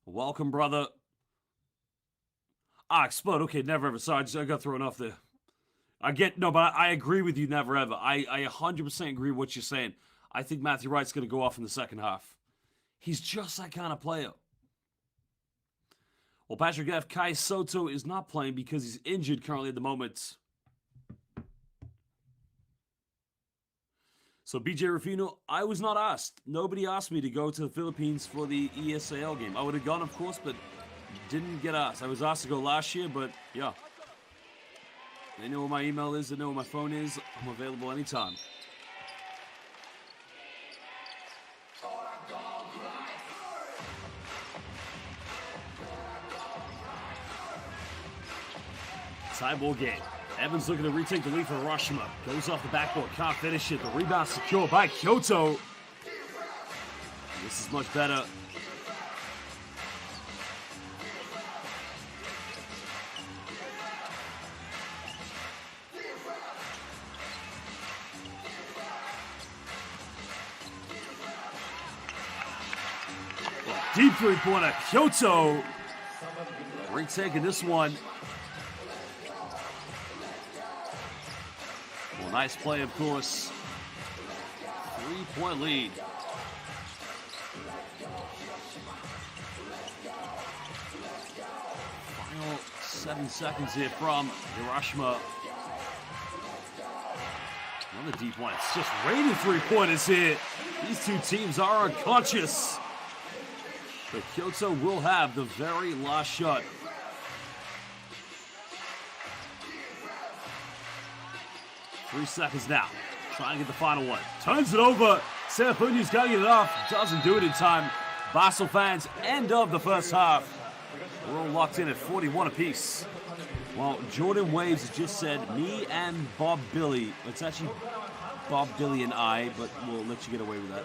Welcome, brother. Explode. Okay, Never Ever. Sorry, I got thrown off there. But I agree with you, Never Ever. I 100% agree with what you're saying. I think Matthew Wright's going to go off in the second half. He's just that kind of player. Well, Patrick F. Kai Soto is not playing because he's injured currently at the moment. So, BJ Rufino, I was not asked. Nobody asked me to go to the Philippines for the ESAL game. I would have gone, of course, but didn't get asked. I was asked to go last year, but yeah. They know where my email is. They know where my phone is. I'm available anytime. Tie ball game. Evans looking to retake the lead for HIROSHIMA. Goes off the backboard, can't finish it. The rebound secured by Kyoto. This is much better. Deep three-pointer, Kyoto retaking this one. Well, nice play, of course. 3-point lead. Final 7 seconds here from HIROSHIMA. Another deep one. It's just raining three-pointers here. These two teams are unconscious. But Kyoto will have the very last shot. Three seconds now. Trying to get the final one. Turns it over. Serapuni's got to get it off. Doesn't do it in time. Basel fans, end of the first half. We're all locked in at 41 apiece. Well, Jordan Waves just said, me and Bob Billy. It's actually Bob Billy and I, but we'll let you get away with that.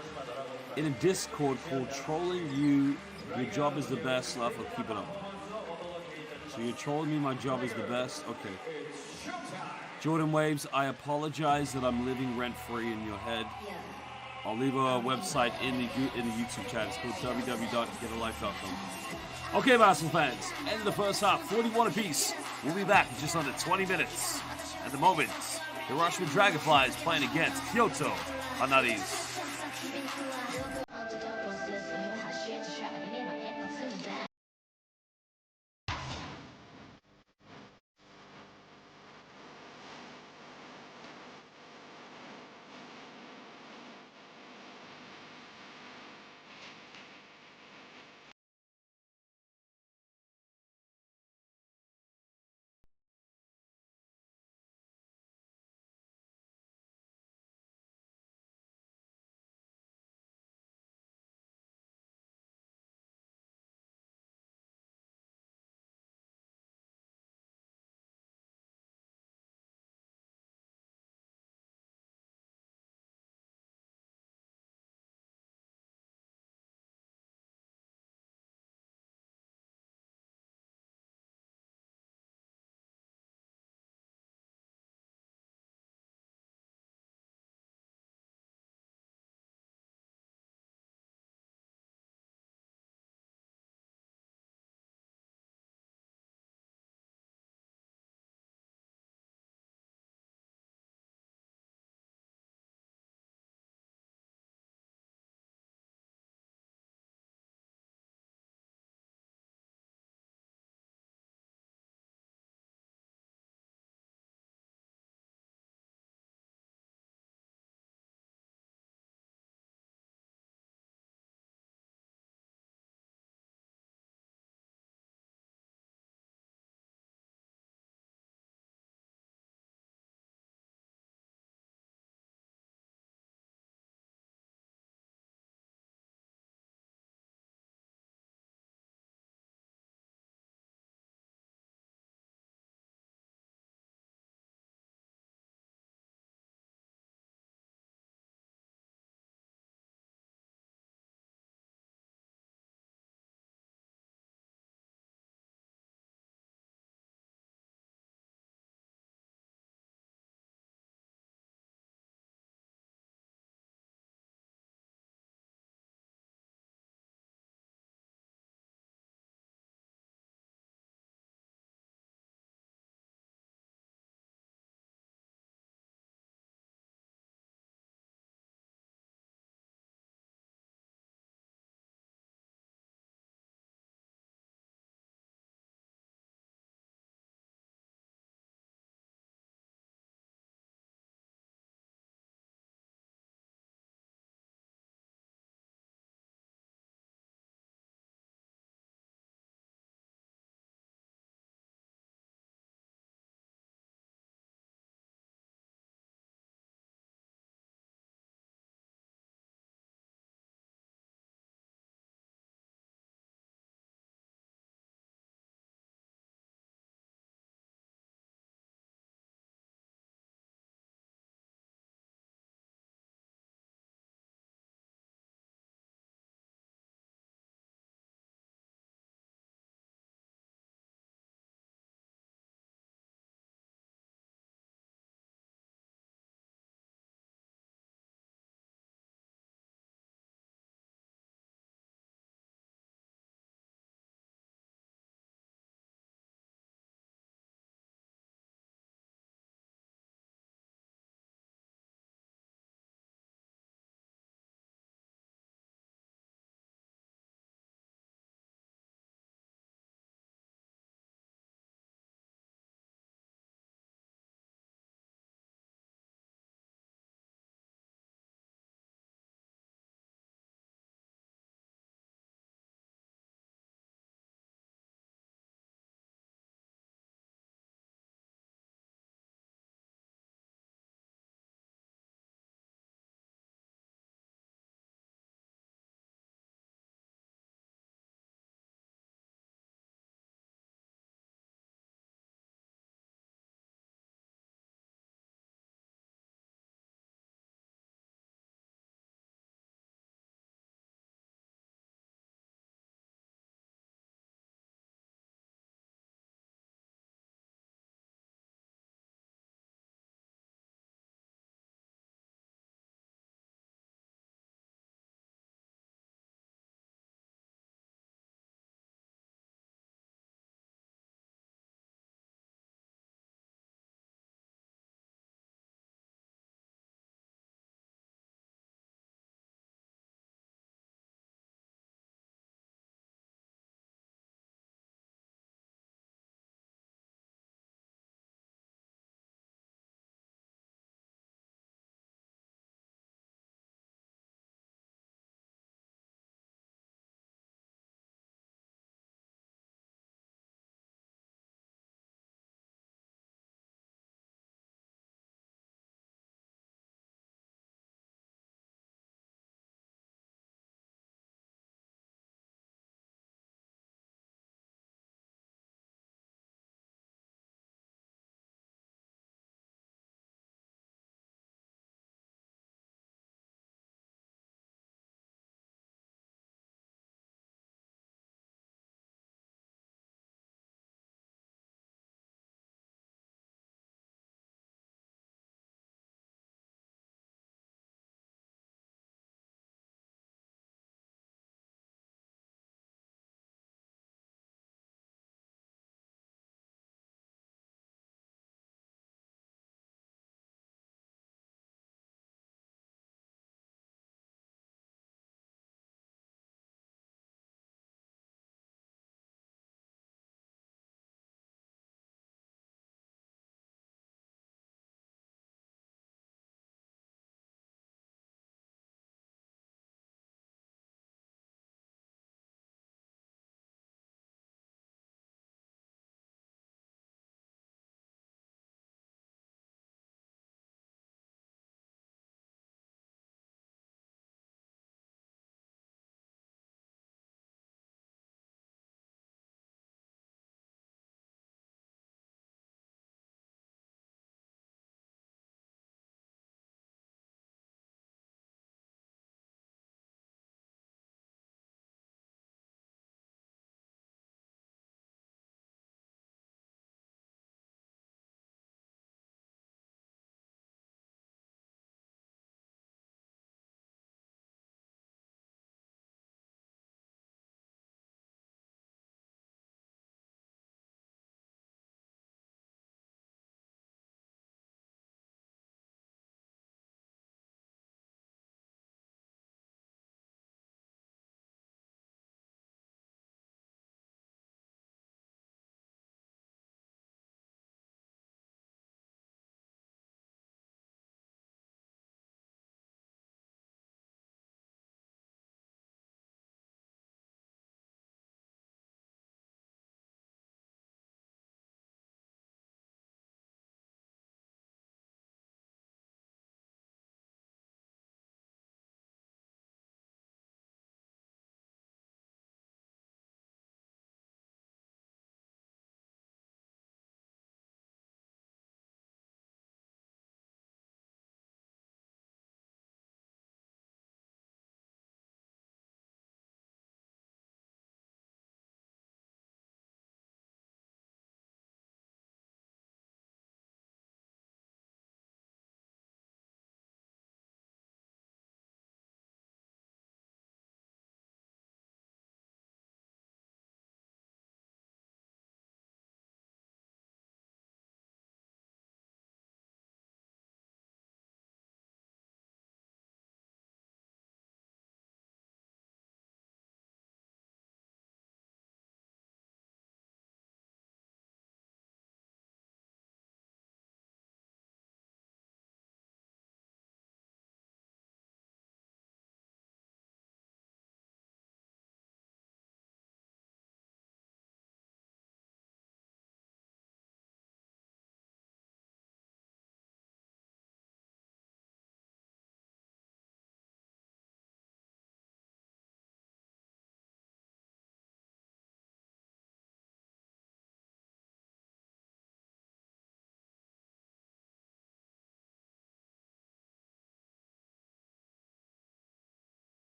In a Discord called Trolling You, your job is the best. Laugh or keep it up. So you're trolling me, my job is the best? Okay. Jordan Waves, I apologize that I'm living rent-free in your head. I'll leave a website in the YouTube chat. It's called www.getalife.com. Okay, Basel fans, end of the first half, 41 apiece. We'll be back in just under 20 minutes. At the moment, Hiroshima Dragonflies playing against KYOTO HANNARYZ.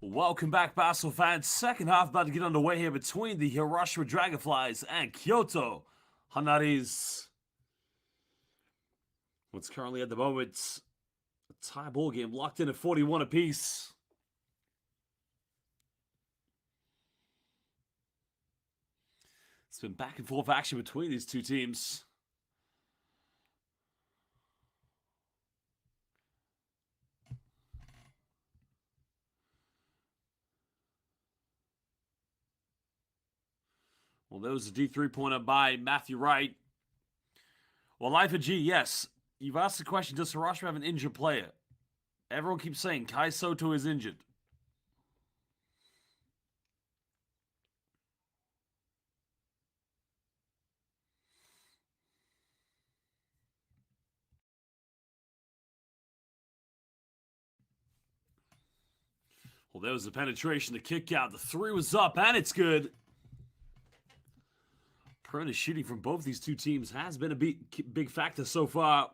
Welcome back, basketball fans. Second half about to get underway here between the Hiroshima Dragonflies and KYOTO HANNARYZ. What's currently at the moment a tie ball game locked in at 41 apiece. It's been back and forth action between these two teams. Well, there was a deep three-pointer by Matthew Wright. Well, Life of G, yes. You've asked the question, does Hiroshima have an injured player? Everyone keeps saying Kai Soto is injured. Well, there was the penetration, the kick out. The three was up, and it's good. Perimeter shooting from both these two teams has been a big factor so far.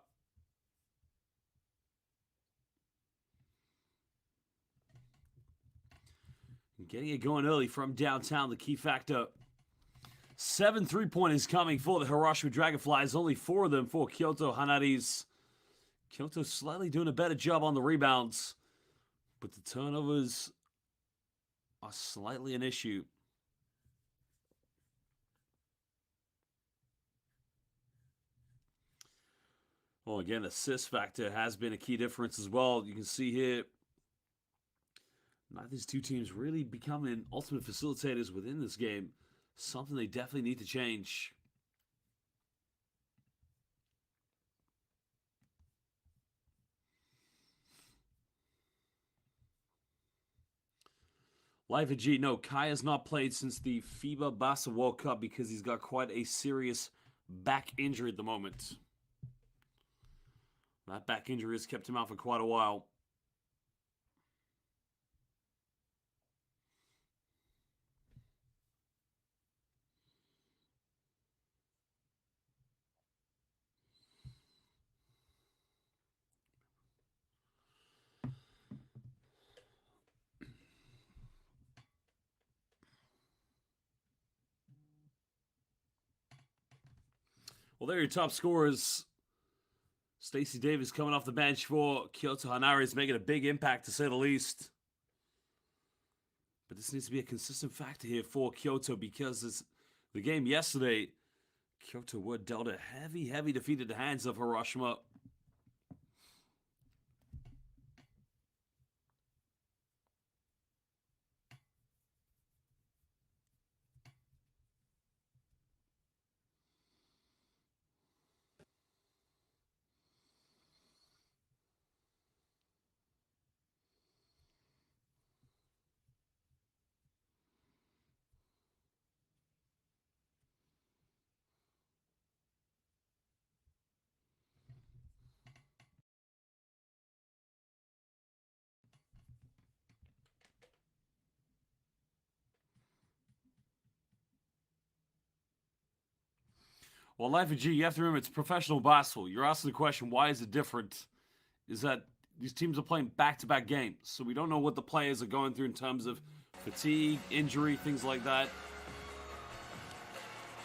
Getting it going early from downtown, the key factor. 7 3-pointers coming for the Hiroshima Dragonflies. Only 4 of them for KYOTO HANNARYZ. KYOTO slightly doing a better job on the rebounds, but the turnovers are slightly an issue. Well, again, assist factor has been a key difference as well. You can see here, not these two teams really becoming ultimate facilitators within this game. Something they definitely need to change. Life of G, no, Kai has not played since the FIBA Basketball World Cup because he's got quite a serious back injury at the moment. That back injury has kept him out for quite a while. Well, there are your top scorers. Stacey Davis coming off the bench for KYOTO HANNARYZ, making a big impact to say the least. But this needs to be a consistent factor here for KYOTO because it's the game yesterday, KYOTO were dealt a heavy defeat at the hands of Hiroshima. Well, Life of G, you have to remember it's professional basketball. You're asking the question, why is it different? Is that these teams are playing back-to-back games, so we don't know what the players are going through in terms of fatigue, injury, things like that.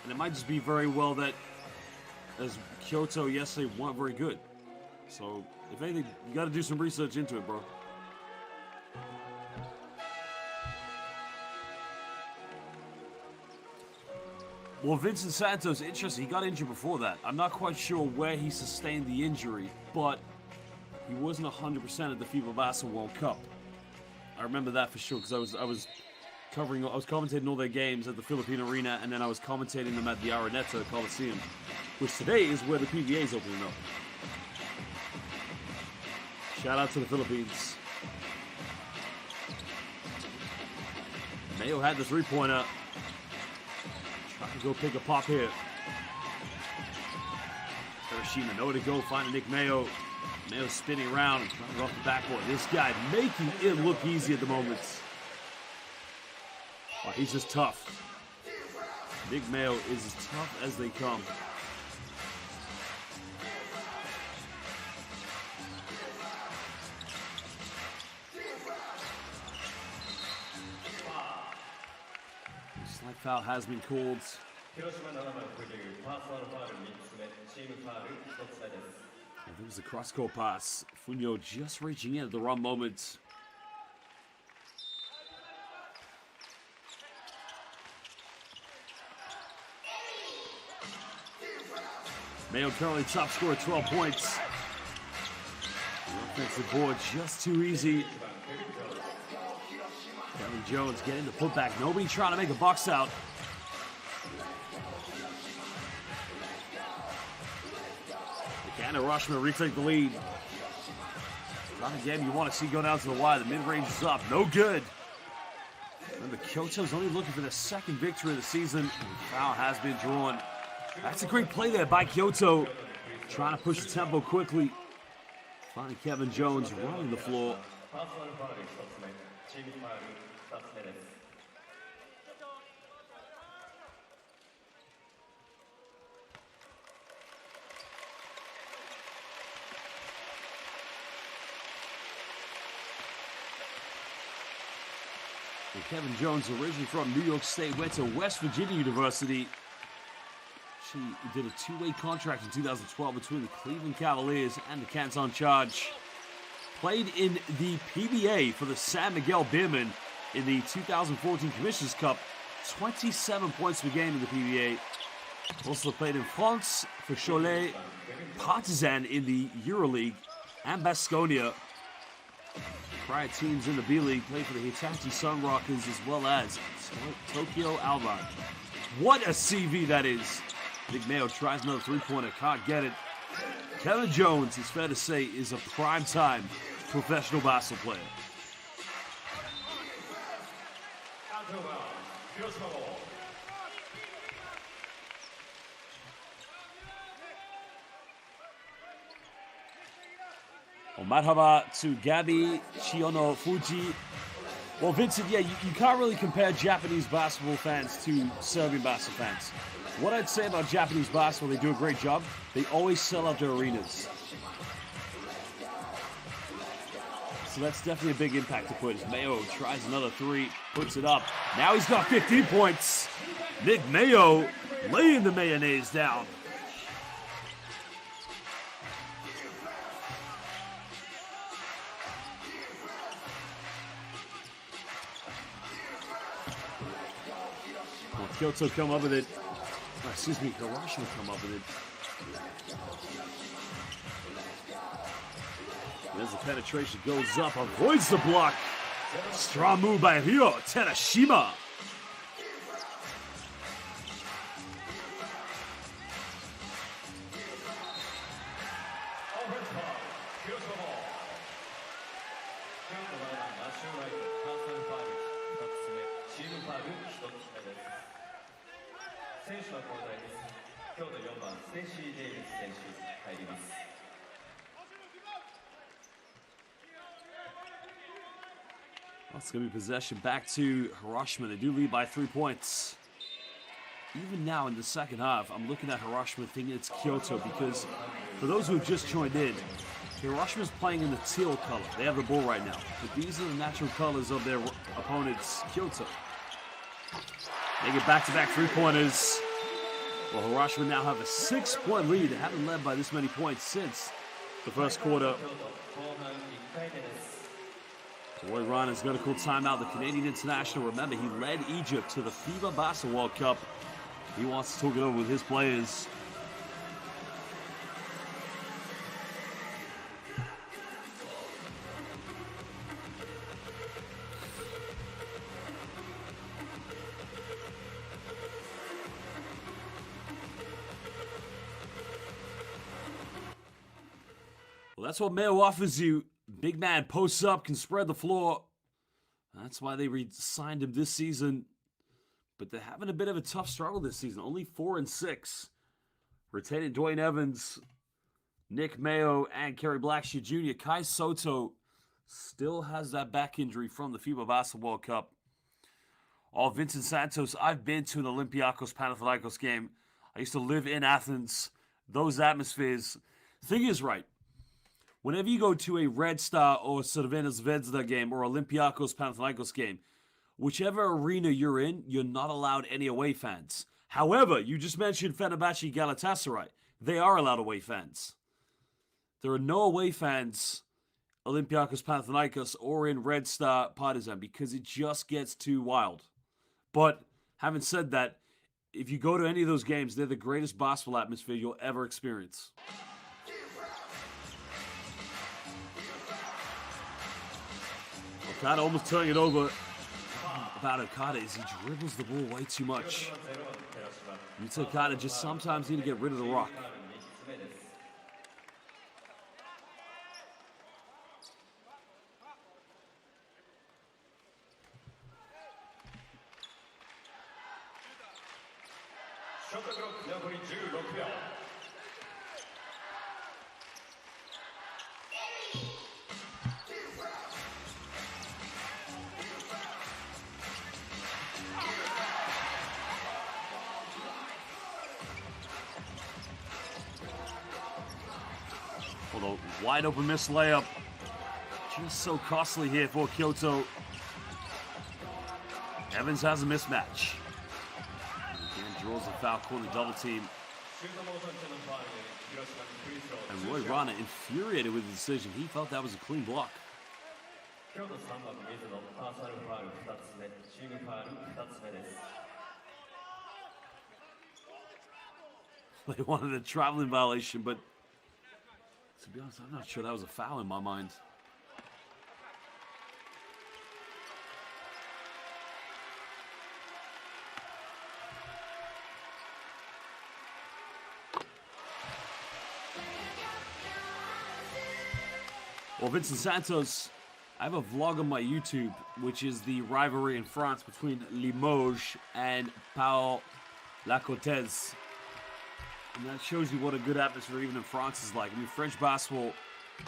And it might just be very well that as KYOTO yesterday weren't very good. So, if anything, you got to do some research into it, bro. Well, Vincent Santos, interesting. He got injured before that. I'm not quite sure where he sustained the injury, but he wasn't 100% at the FIBA Basketball World Cup. I remember that for sure because I was commentating all their games at the Philippine Arena, and then I was commentating them at the Araneta Coliseum, which today is where the PBA is opening up. Shout out to the Philippines. Mayo had the three-pointer. Trying to go pick a pop here. HIROSHIMA nowhere to go, finding Nick Mayo. Mayo spinning around and trying to go off the backboard. This guy making it look easy at the moment. Oh, he's just tough. Nick Mayo is as tough as they come. foul has been called. 広島7番というパーソナルファウル3つ目、チームファウル1つ目です。 There was a cross-court pass. Funyo just reaching in at the wrong moment. Mayo currently top scorer, 12 points. The offensive board just too easy. Kevin Jones getting the putback. Nobody trying to make a box out. Can HIROSHIMA retake the lead? Not again. You want to see go down to the wire. The mid-range is up. No good. Remember, KYOTO's only looking for their second victory of the season. And the foul has been drawn. That's a great play there by KYOTO. Trying to push the tempo quickly. Finding Kevin Jones running the floor. And Kevin Jones, originally from New York State, went to West Virginia University. She did a two-way contract in 2012 between the Cleveland Cavaliers and the Canton Charge. Played in the PBA for the San Miguel Beermen in the 2014 Commissioners Cup. 27 points per game in the PBA. Also played in France for Cholet, Partizan in the EuroLeague, and Baskonia. Prior teams in the B.LEAGUE played for the Hitachi Sun Rockers as well as Tokyo Alba. What a CV that is! Nick Mayo tries another three-pointer, can't get it. Kevin Jones, it's fair to say, is a prime-time professional basketball player. Well, marhaba to Gabi Chiono Fuji. Well, Vincent, yeah, you can't really compare Japanese basketball fans to Serbian basketball fans. What I'd say about Japanese basketball, they do a great job. They always sell out their arenas. So that's definitely a big impact to put. As Mayo tries another three, puts it up. Now he's got 15 points. Nick Mayo laying the mayonnaise down. Well, KYOTO come up with it. Excuse me, HIROSHIMA come up with it. As the penetration goes up, avoids the block. Strong move by HIROSHIMA. It's going to be possession back to HIROSHIMA. They do lead by 3 points. Even now in the second half, I'm looking at HIROSHIMA thinking it's KYOTO because for those who have just joined in, HIROSHIMA is playing in the teal color. They have the ball right now. But these are the natural colors of their opponents, KYOTO. They get back-to-back three-pointers. Well, HIROSHIMA now have a 6-point lead. They haven't led by this many points since the first quarter. Roy Ryan is going to call timeout. The Canadian international, remember, he led Egypt to the FIBA Basketball World Cup. He wants to talk it over with his players. Well, that's what Mayo offers you. Big man posts up, can spread the floor. That's why they re-signed him this season. But they're having a bit of a tough struggle this season. Only 4-6. Retaining Dwayne Evans, Nick Mayo, and Kerry Blackshear Jr. Kai Soto still has that back injury from the FIBA Basketball World Cup. Oh, Vincent Santos, I've been to an Olympiacos Panathinaikos game. I used to live in Athens. Those atmospheres. Thing is right. Whenever you go to a Red Star or Crvena Zvezda game or Olympiacos Panathinaikos game, whichever arena you're in, you're not allowed any away fans. However, you just mentioned Fenerbahce Galatasaray. They are allowed away fans. There are no away fans, Olympiacos Panathinaikos, or in Red Star Partizan, because it just gets too wild. But having said that, if you go to any of those games, they're the greatest basketball atmosphere you'll ever experience. Okada almost turning it over. About Okada is he dribbles the ball way too much. Yuta Okada just sometimes need to get rid of the rock. Although wide open missed layup. Just so costly here for Kyoto. Evans has a mismatch. Again, draws a foul, calling the double team. And Roy Rana infuriated with the decision. He felt that was a clean block. They wanted a traveling violation, but to be honest, I'm not sure that was a foul in my mind. Well, Vincent Santos, I have a vlog on my YouTube, which is the rivalry in France between Limoges and Pau La Cortez. And that shows you what a good atmosphere even in France is like. I mean, French basketball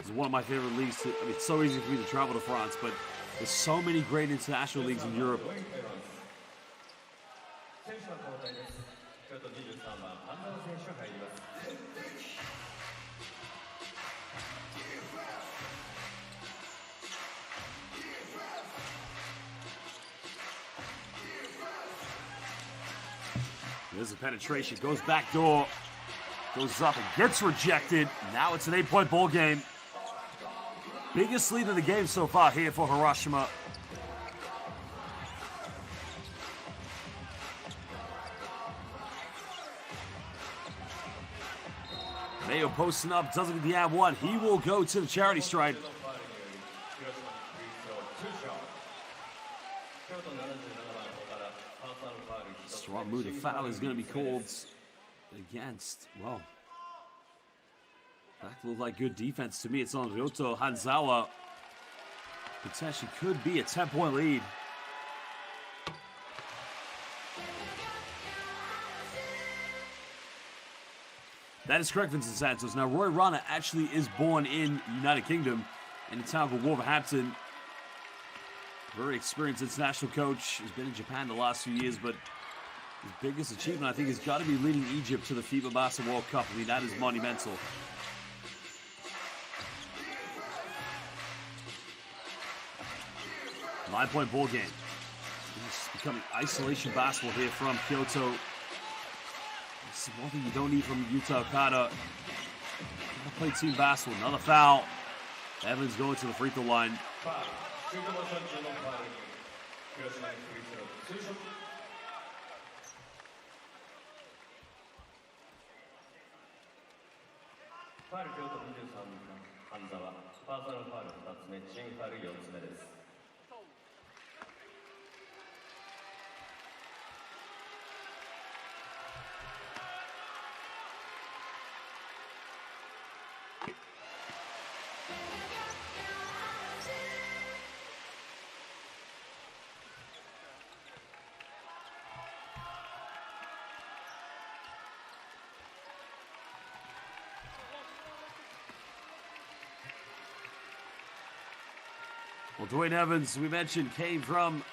is one of my favorite leagues. I mean, it's so easy for me to travel to France, but there's so many great international leagues in Europe. There's a penetration, goes back door, goes up and gets rejected. Now it's an 8-point ball game. Biggest lead of the game so far here for Hiroshima. Mayo posting up, doesn't get the ad one. He will go to the charity stripe. Strong move. The foul is going to be called against, well, that looked like good defense to me. It's on Ryoto Hanzawa. Potentially could be a 10-point lead. That is correct, Vincent Santos. Now, Roy Rana actually is born in United Kingdom in a town called Wolverhampton. Very experienced international coach. He's been in Japan the last few years, but his biggest achievement, I think, has got to be leading Egypt to the FIBA Basketball World Cup. I mean, that is monumental. Nine-point ball game. It's becoming isolation basketball here from Kyoto. This is one thing you don't need from Yuta Okada. Gotta play team basketball. Another foul. Evans going to the free throw line. Well, Dwayne Evans, we mentioned, came from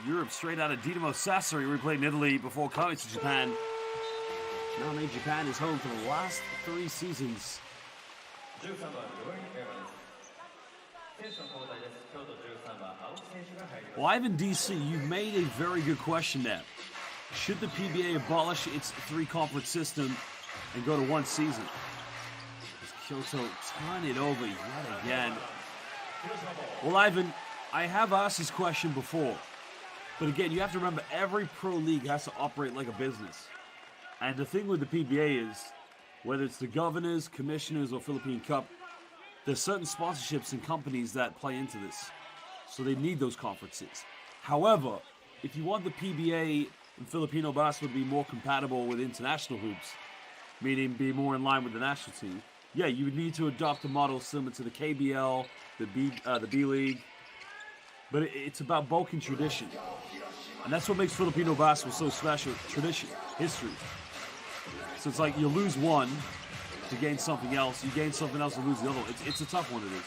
Europe straight out of Dinamo Sassari, where he played in Italy before coming to Japan. Now made Japan his home for the last 3 seasons. 選手の交代です。京都13番青木選手が入ります。Well, Ivan DC, you made a very good question there. Should the PBA abolish its three-conference system and go to one season? As Kyoto turn it over yet again. Well, Ivan, I have asked this question before. But again, you have to remember, every pro league has to operate like a business. And the thing with the PBA is, whether it's the governors, commissioners, or Philippine Cup, there's certain sponsorships and companies that play into this. So they need those conferences. However, if you want the PBA and Filipino basketball to be more compatible with international hoops, meaning be more in line with the national team, yeah, you would need to adopt a model similar to the KBL, the B.LEAGUE. But it's about bulk and tradition. And that's what makes Filipino basketball so special. Tradition, history. So it's like you lose one to gain something else. You gain something else to lose the other one. It's a tough one, it is.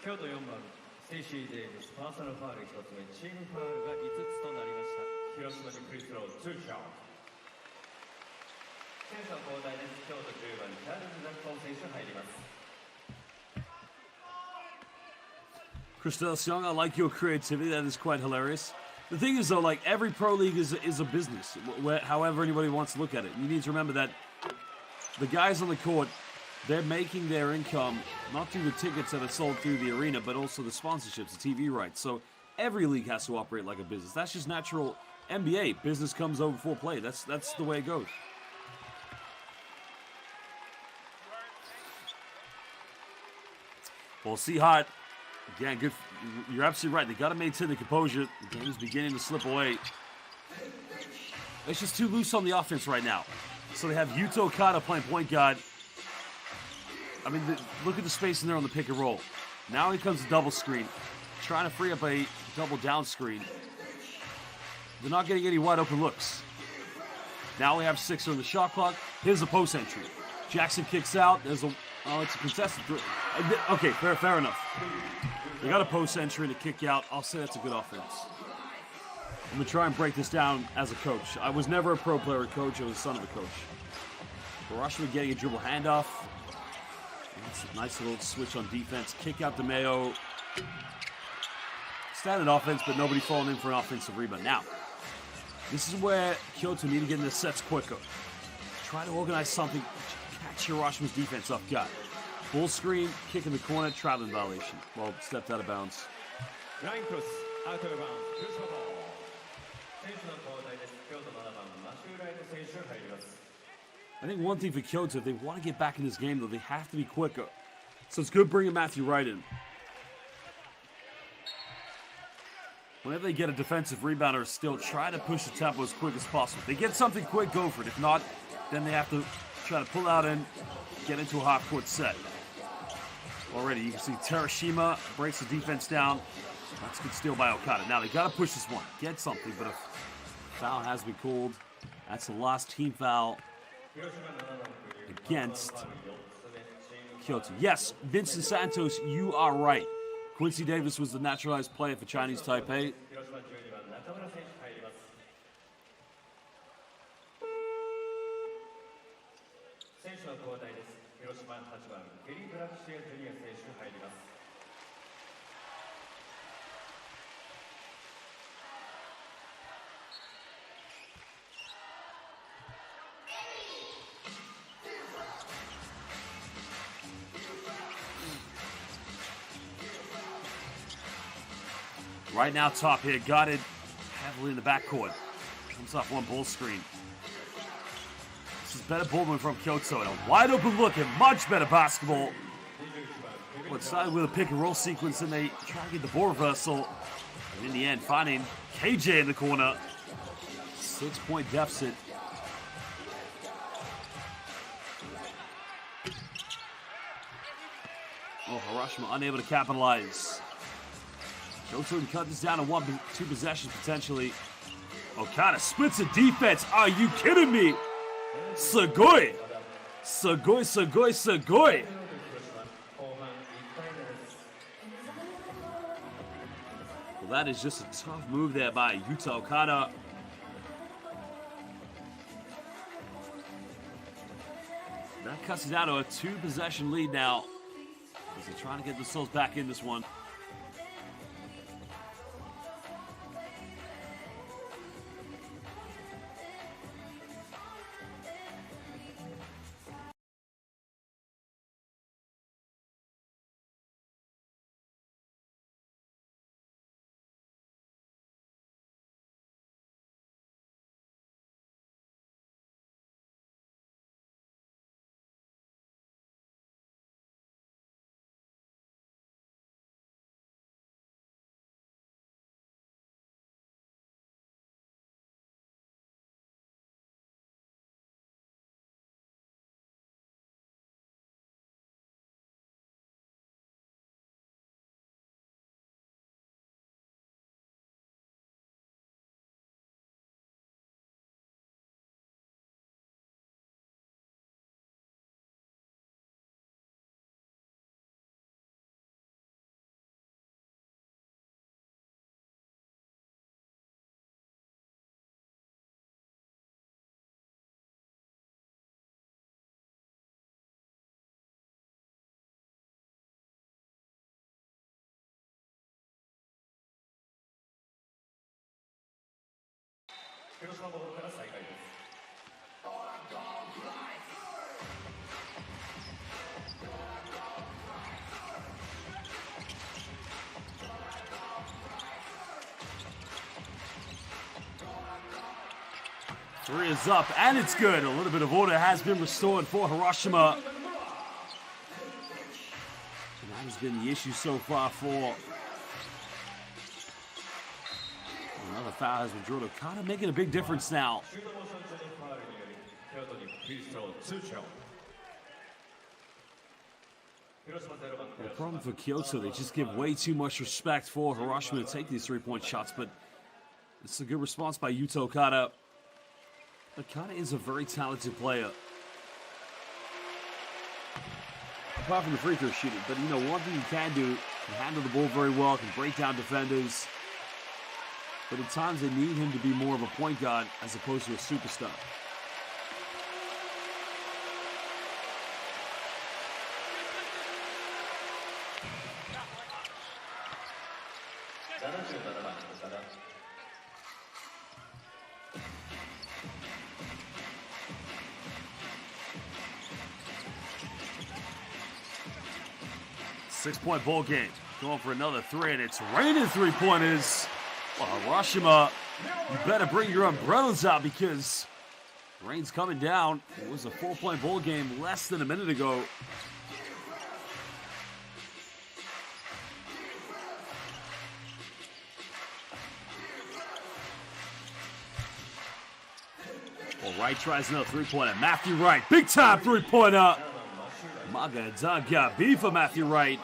京都4番ステイシー・デイビスパーソナルファール1つ目チームファウルが5つとなりました。広島にフリースロー2ショット。選手の交代です。京都10番チャールズ・ザクトン選手入ります。 Christelle Young, I like your creativity. That is quite hilarious. The thing is, though, like, every pro league is a business, however anybody wants to look at it. You need to remember that the guys on the court, they're making their income not through the tickets that are sold through the arena, but also the sponsorships, the TV rights. So every league has to operate like a business. That's just natural NBA. Business comes over before play. That's the way it goes. Well, see hot. Again, good. You're absolutely right. They got to maintain the composure. The game is beginning to slip away. It's just too loose on the offense right now. So they have Yuta Okada playing point guard. I mean, look at the space in there on the pick and roll. Now he comes to double screen, trying to free up a double down screen. They're not getting any wide open looks. Now we have 6 on the shot clock. Here's a post entry. Jackson kicks out. There's a it's a contested. Okay, fair enough. They got a post entry and a kick out. I'll say that's a good offense. I'm gonna try and break this down as a coach. I was never a pro player or coach. I was the son of a coach. HIROSHIMA getting a dribble handoff. That's a nice little switch on defense. Kick out DeMeo. Standard offense, but nobody falling in for an offensive rebound. Now, this is where Kyoto need to get in the sets quicker. Try to organize something. Catch HIROSHIMA's defense off guard. Full screen, kick in the corner, traveling violation. Well, stepped out of bounds. Line cross, out of bounds. Crucial ball. 選手の交代です。京都7番マシューライト選手入ります。 I think one thing for Kyoto, if they want to get back in this game, though, they have to be quicker. So it's good bringing Matthew Wright in. Whenever they get a defensive rebound or still, try to push the tempo as quick as possible. If they get something quick, go for it. If not, then they have to try to pull out and get into a half-court set. Already, you can see HIROSHIMA breaks the defense down. That's a good steal by Okada. Now, they got to push this one. Get something, but a foul has been called. That's the last team foul against Kyoto. Yes, Vincent Santos, you are right. Quincy Davis was the naturalized player for Chinese Taipei. 選手の交代です。広島8番ケリー・ブラックシェアジュニア選手入ります。Right now, top here, got it heavily in the backcourt. Comes off one ball screen. This is better ball movement from Kyoto. And a wide open look at much better basketball. Well, it started with a pick and roll sequence, and they try to get the ball reversal. And in the end, finding KJ in the corner. 6-point deficit. Oh, HIROSHIMA unable to capitalize. Kyoto can cut this down to 1-2 possessions potentially. Okada splits the defense. Are you kidding me? Sugoi! Sugoi! Well, that is just a tough move there by Yuta Okada. That cuts it down to a 2-possession lead now. As they're trying to get themselves back in this one. Three is up, and it's good. A little bit of order has been restored for Hiroshima. And that has been the issue so far for. Another foul has been drawn. Kind of making a big difference now. The problem for Kyoto, they just give way too much respect for Hiroshima to take these three-point shots, but it's a good response by Yuta Okada. Okada is a very talented player. Apart from the free throw shooting, but you know, one thing he can do, can handle the ball very well, can break down defenders. But at times they need him to be more of a point guard as opposed to a superstar. Six-point ball game. Going for another three, and it's raining three-pointers. Well, Hiroshima, you better bring your umbrellas out because rain's coming down. It was a 4-point ball game less than a minute ago. Well, Wright tries another three-pointer. Matthew Wright, big-time three-pointer. Maga B for Matthew Wright.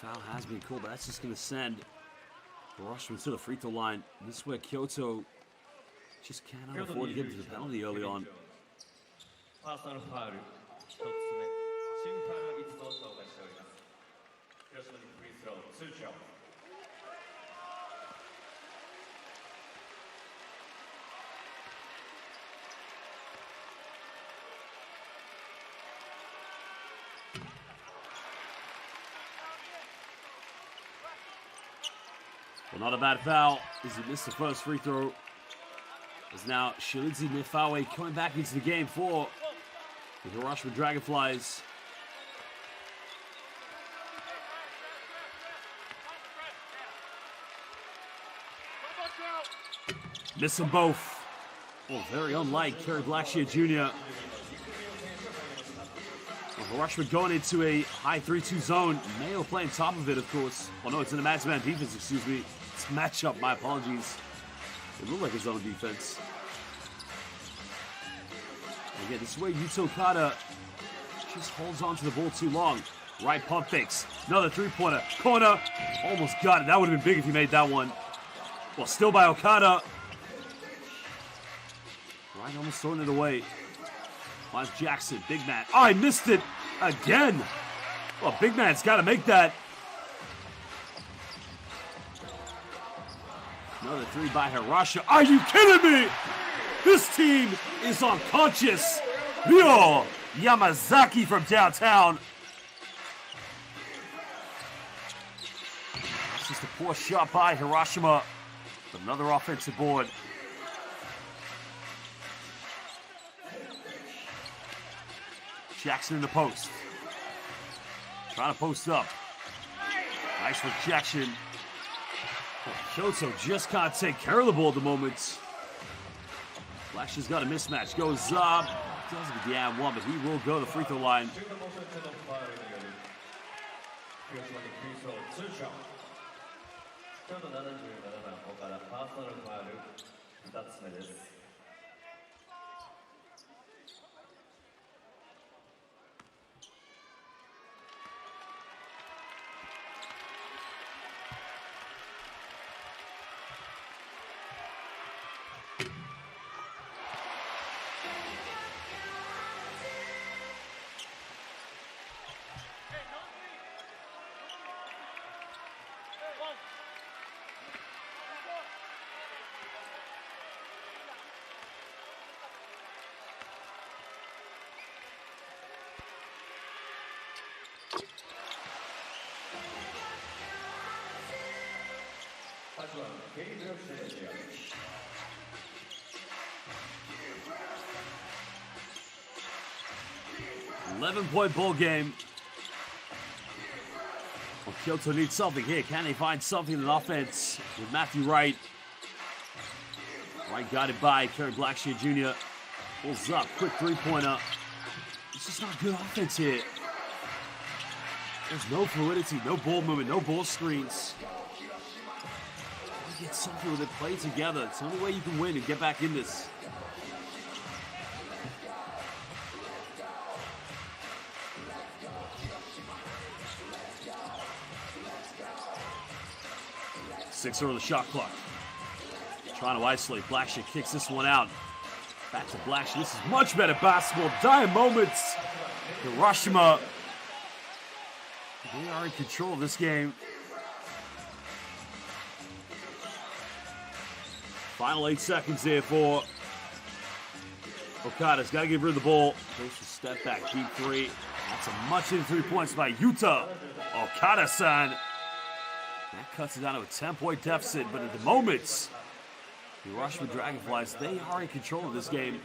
Foul has been called, but that's just going to send Hiroshima to the free throw line. This is where Kyoto just cannot afford to get to the penalty early on. Well, not a bad foul as he missed the first free throw. As now Shilizi Nifawe coming back into the game for the Hiroshima Dragonflies. Miss them both. Well, very unlike Kerry Blackshear Jr. Well, Hiroshima going into a high 3-2 zone. Mayo playing top of it, of course. Oh no, it's in a man-to-man defense, excuse me. It's matchup, my apologies. It looked like his own defense. Again, this is where Yuta Okada just holds on to the ball too long. Right pump fakes. Another three-pointer. Corner. Almost got it. That would have been big if he made that one. Well, still by Okada. Right, almost throwing it away. Finds Jackson. Big man. Oh, I missed it again. Well, big man's got to make that. Another three by Hiroshima. Are you kidding me? This team is unconscious. Ryo Yamazaki from downtown. That's just a poor shot by Hiroshima. Another offensive board. Jackson in the post. Trying to post up. Nice rejection. Kyoto just can't take care of the ball at the moment. Flash has got a mismatch. Goes up. Doesn't get the and one, but he will go to the free throw line. ちょうど77番岡田パーソナルファウル2つ目です。$11-point ball game. Well, Kyoto needs something here. Can they find something in offense with Matthew Wright? Wright guided by Kerry Blackshear Jr. Pulls up, quick three-pointer. It's just not good offense here. There's no fluidity, no ball movement, no ball screens. Get something with it, play together. It's the only way you can win and get back in this. Sixer on the shot clock. Trying to isolate. Blackshear kicks this one out. Back to Blackshear. This is much better basketball. Dire moments. Hiroshima. They are in control of this game. Final 8 seconds here for Okada's got to get rid of the ball. Goes for step back, deep three. That's a much in 3 points by Yuta Okada-san. That cuts it down to a 10-point deficit, but at the moment, the Hiroshima Dragonflies, they are in control of this game.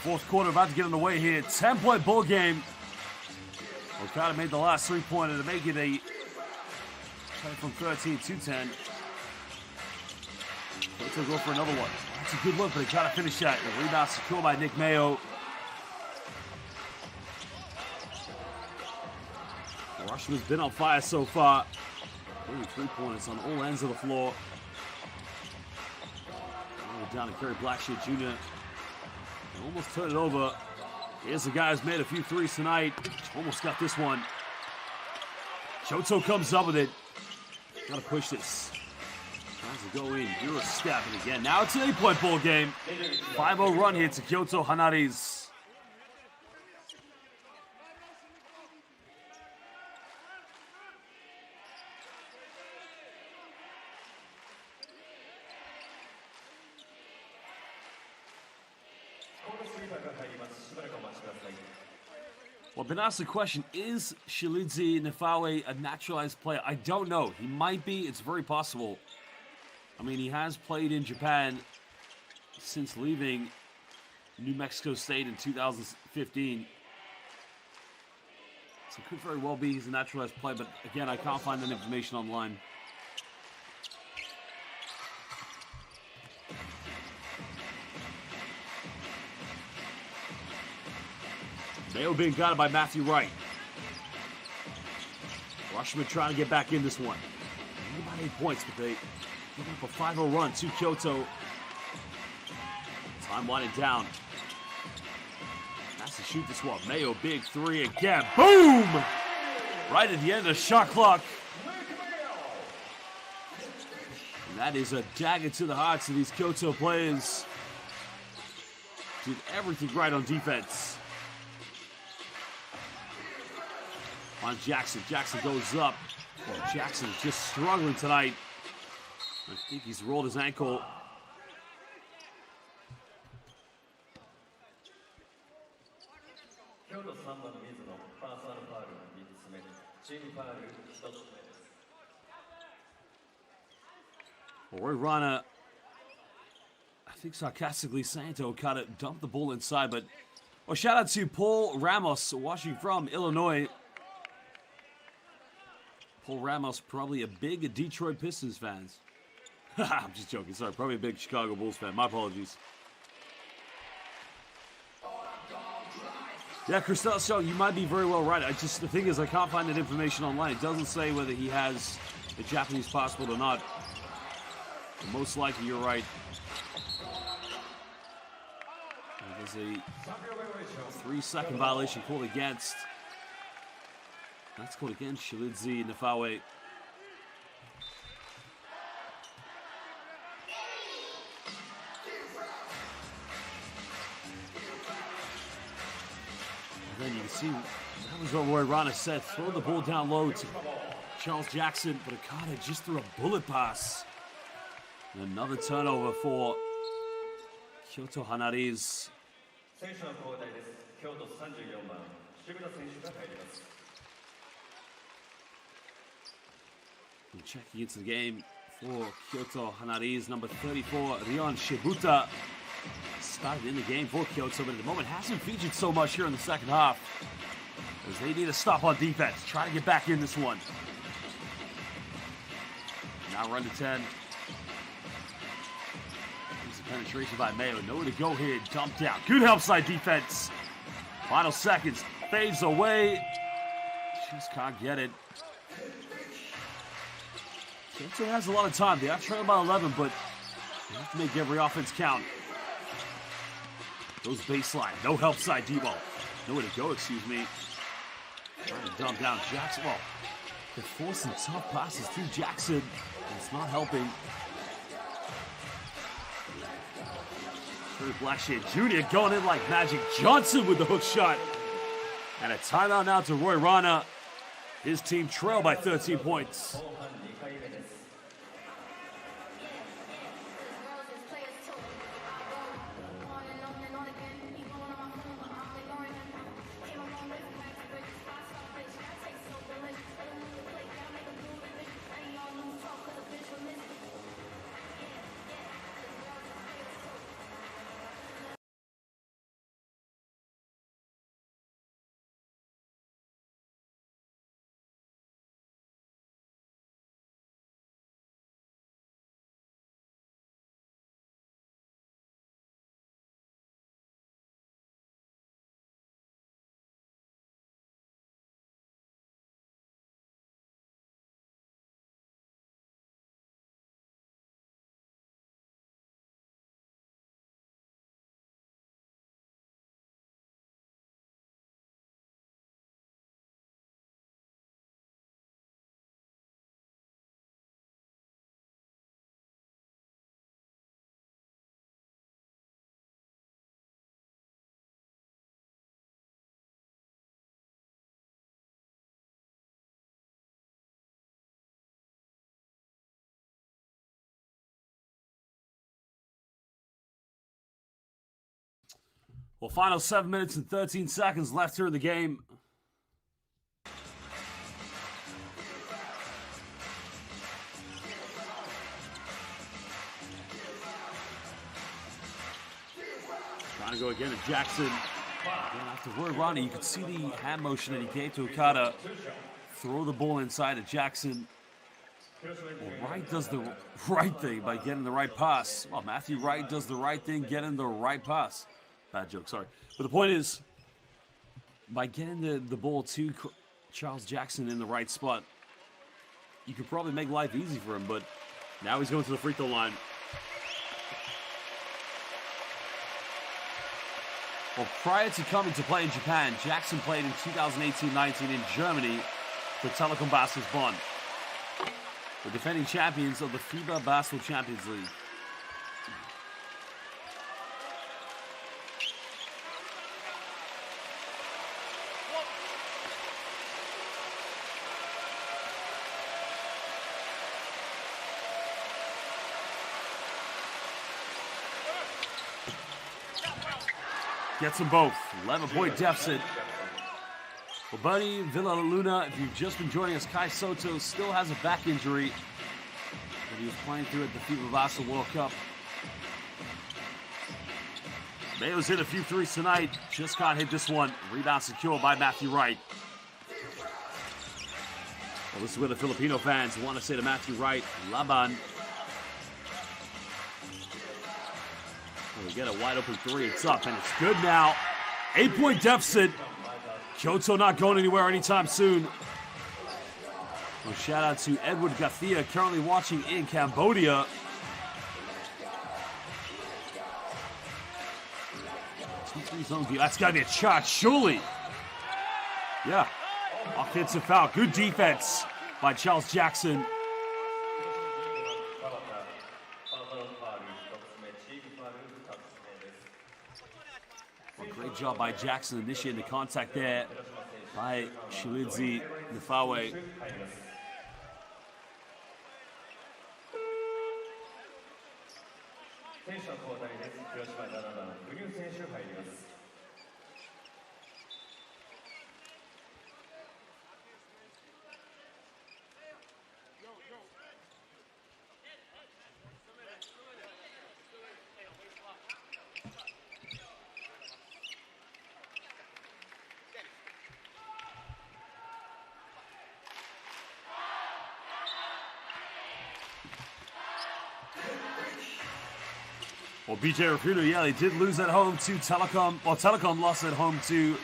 Fourth quarter about to get underway here. 10-point ball game. Okada made the last 3-pointer to make it a from 13 to 10. Let's go for another one. That's a good look, but they gotta finish that. The rebound secured by Nick Mayo. Hiroshima has been on fire so far. 3-pointers on all ends of the floor. Down to Kerry Blackshear Jr. Almost turned it over. Here's the guy who's made a few threes tonight. Almost got this one. KYOTO comes up with it. Gotta push this. Tries to go in. You're stepping again. Now it's an 8-point ball game. 5-0 run here to KYOTO HANNARYZ. Well, been asked the question, is Shilidze Nefawe a naturalized player? I don't know. He might be. It's very possible. I mean, he has played in Japan since leaving New Mexico State in 2015. So it could very well be he's a naturalized player, but again, I can't find that information online. Mayo being guarded by Matthew Wright. Hiroshima trying to get back in this one. Only about 8 points, but they give up a 5-0 run to KYOTO. Time winding down. Has to shoot this one. Mayo, big three again. Boom! Right at the end of the shot clock. And that is a dagger to the hearts of these KYOTO players. Did everything right on defense. On Jackson. Jackson goes up. Well, Jackson is just struggling tonight. I think he's rolled his ankle. Well, Roy Rana, I think sarcastically saying to Okada, dump the ball inside, but well, shout out to Paul Ramos, watching from Illinois. Paul Ramos, probably a big Detroit Pistons fan. I'm just joking. Sorry, probably a big Chicago Bulls fan. My apologies. Yeah, Christelle, so you might be very well right. The thing is, I can't find that information online. It doesn't say whether he has a Japanese passport or not. But most likely, you're right. There's a 3-second violation called against. That's called against Shilidze Nefawe. And then you can see, that was what Roy Rana said. Throw the ball down low to Charles Jackson, but Okada just threw a bullet pass. And another turnover for KYOTO HANNARYZ. And checking into the game for KYOTO HANNARYZ, number 34, Ryon Shibuta. Started in the game for KYOTO, but at the moment hasn't featured so much here in the second half. As they need a stop on defense. Try to get back in this one. Now run to 10. There's a penetration by Mayo. Nowhere to go here. Dumped down. Good help side defense. Final seconds. Fades away. Just can't get it. KYOTO has a lot of time. They are trailing by 11, but they have to make every offense count. Goes baseline. No help side D-ball. Nowhere to go, excuse me. Trying to dump down Jackson. Well, they're forcing tough passes to Jackson. And it's not helping. Kerry Blackshear Jr. going in like Magic Johnson with the hook shot. And a timeout now to Roy Rana. His team trail by 13 points. Well, final 7 minutes and 13 seconds left here in the game. Trying to go again to Jackson. Again, afterward, Ronnie, you could see the hand motion that he gave to Okada. Throw the ball inside of Jackson. Well, Wright does the right thing by getting the right pass. Well, Matthew Wright does the right thing, getting the right pass. Bad joke, sorry. But the point is, by getting the ball to Charles Jackson in the right spot, you could probably make life easy for him, but now he's going to the free throw line. Well, prior to coming to play in Japan, Jackson played in 2018-19 in Germany for Telekom Basketball Bonn, the defending champions of the FIBA Basketball Champions League. Gets them both. 11-point deficit. Well, buddy, Villa Luna, if you've just been joining us, Kai Soto still has a back injury that he was playing through at the FIBA Basketball World Cup. Mayo's hit a few threes tonight. Just got hit this one. Rebound secured by Matthew Wright. Well, this is where the Filipino fans want to say to Matthew Wright, Laban. We get a wide open three. It's up, and it's good now. 8-point deficit. Kyoto not going anywhere anytime soon. Well, shout out to Edward Gathia, currently watching in Cambodia. That's got to be a shot, surely. Yeah. Offensive foul. Good defense by Charles Jackson. Great job by Jackson initiating the contact there by Shilidzi Nifawe. Well, BJ Raputo, yeah, they did lose at home to Telekom. Well, Telekom lost at home to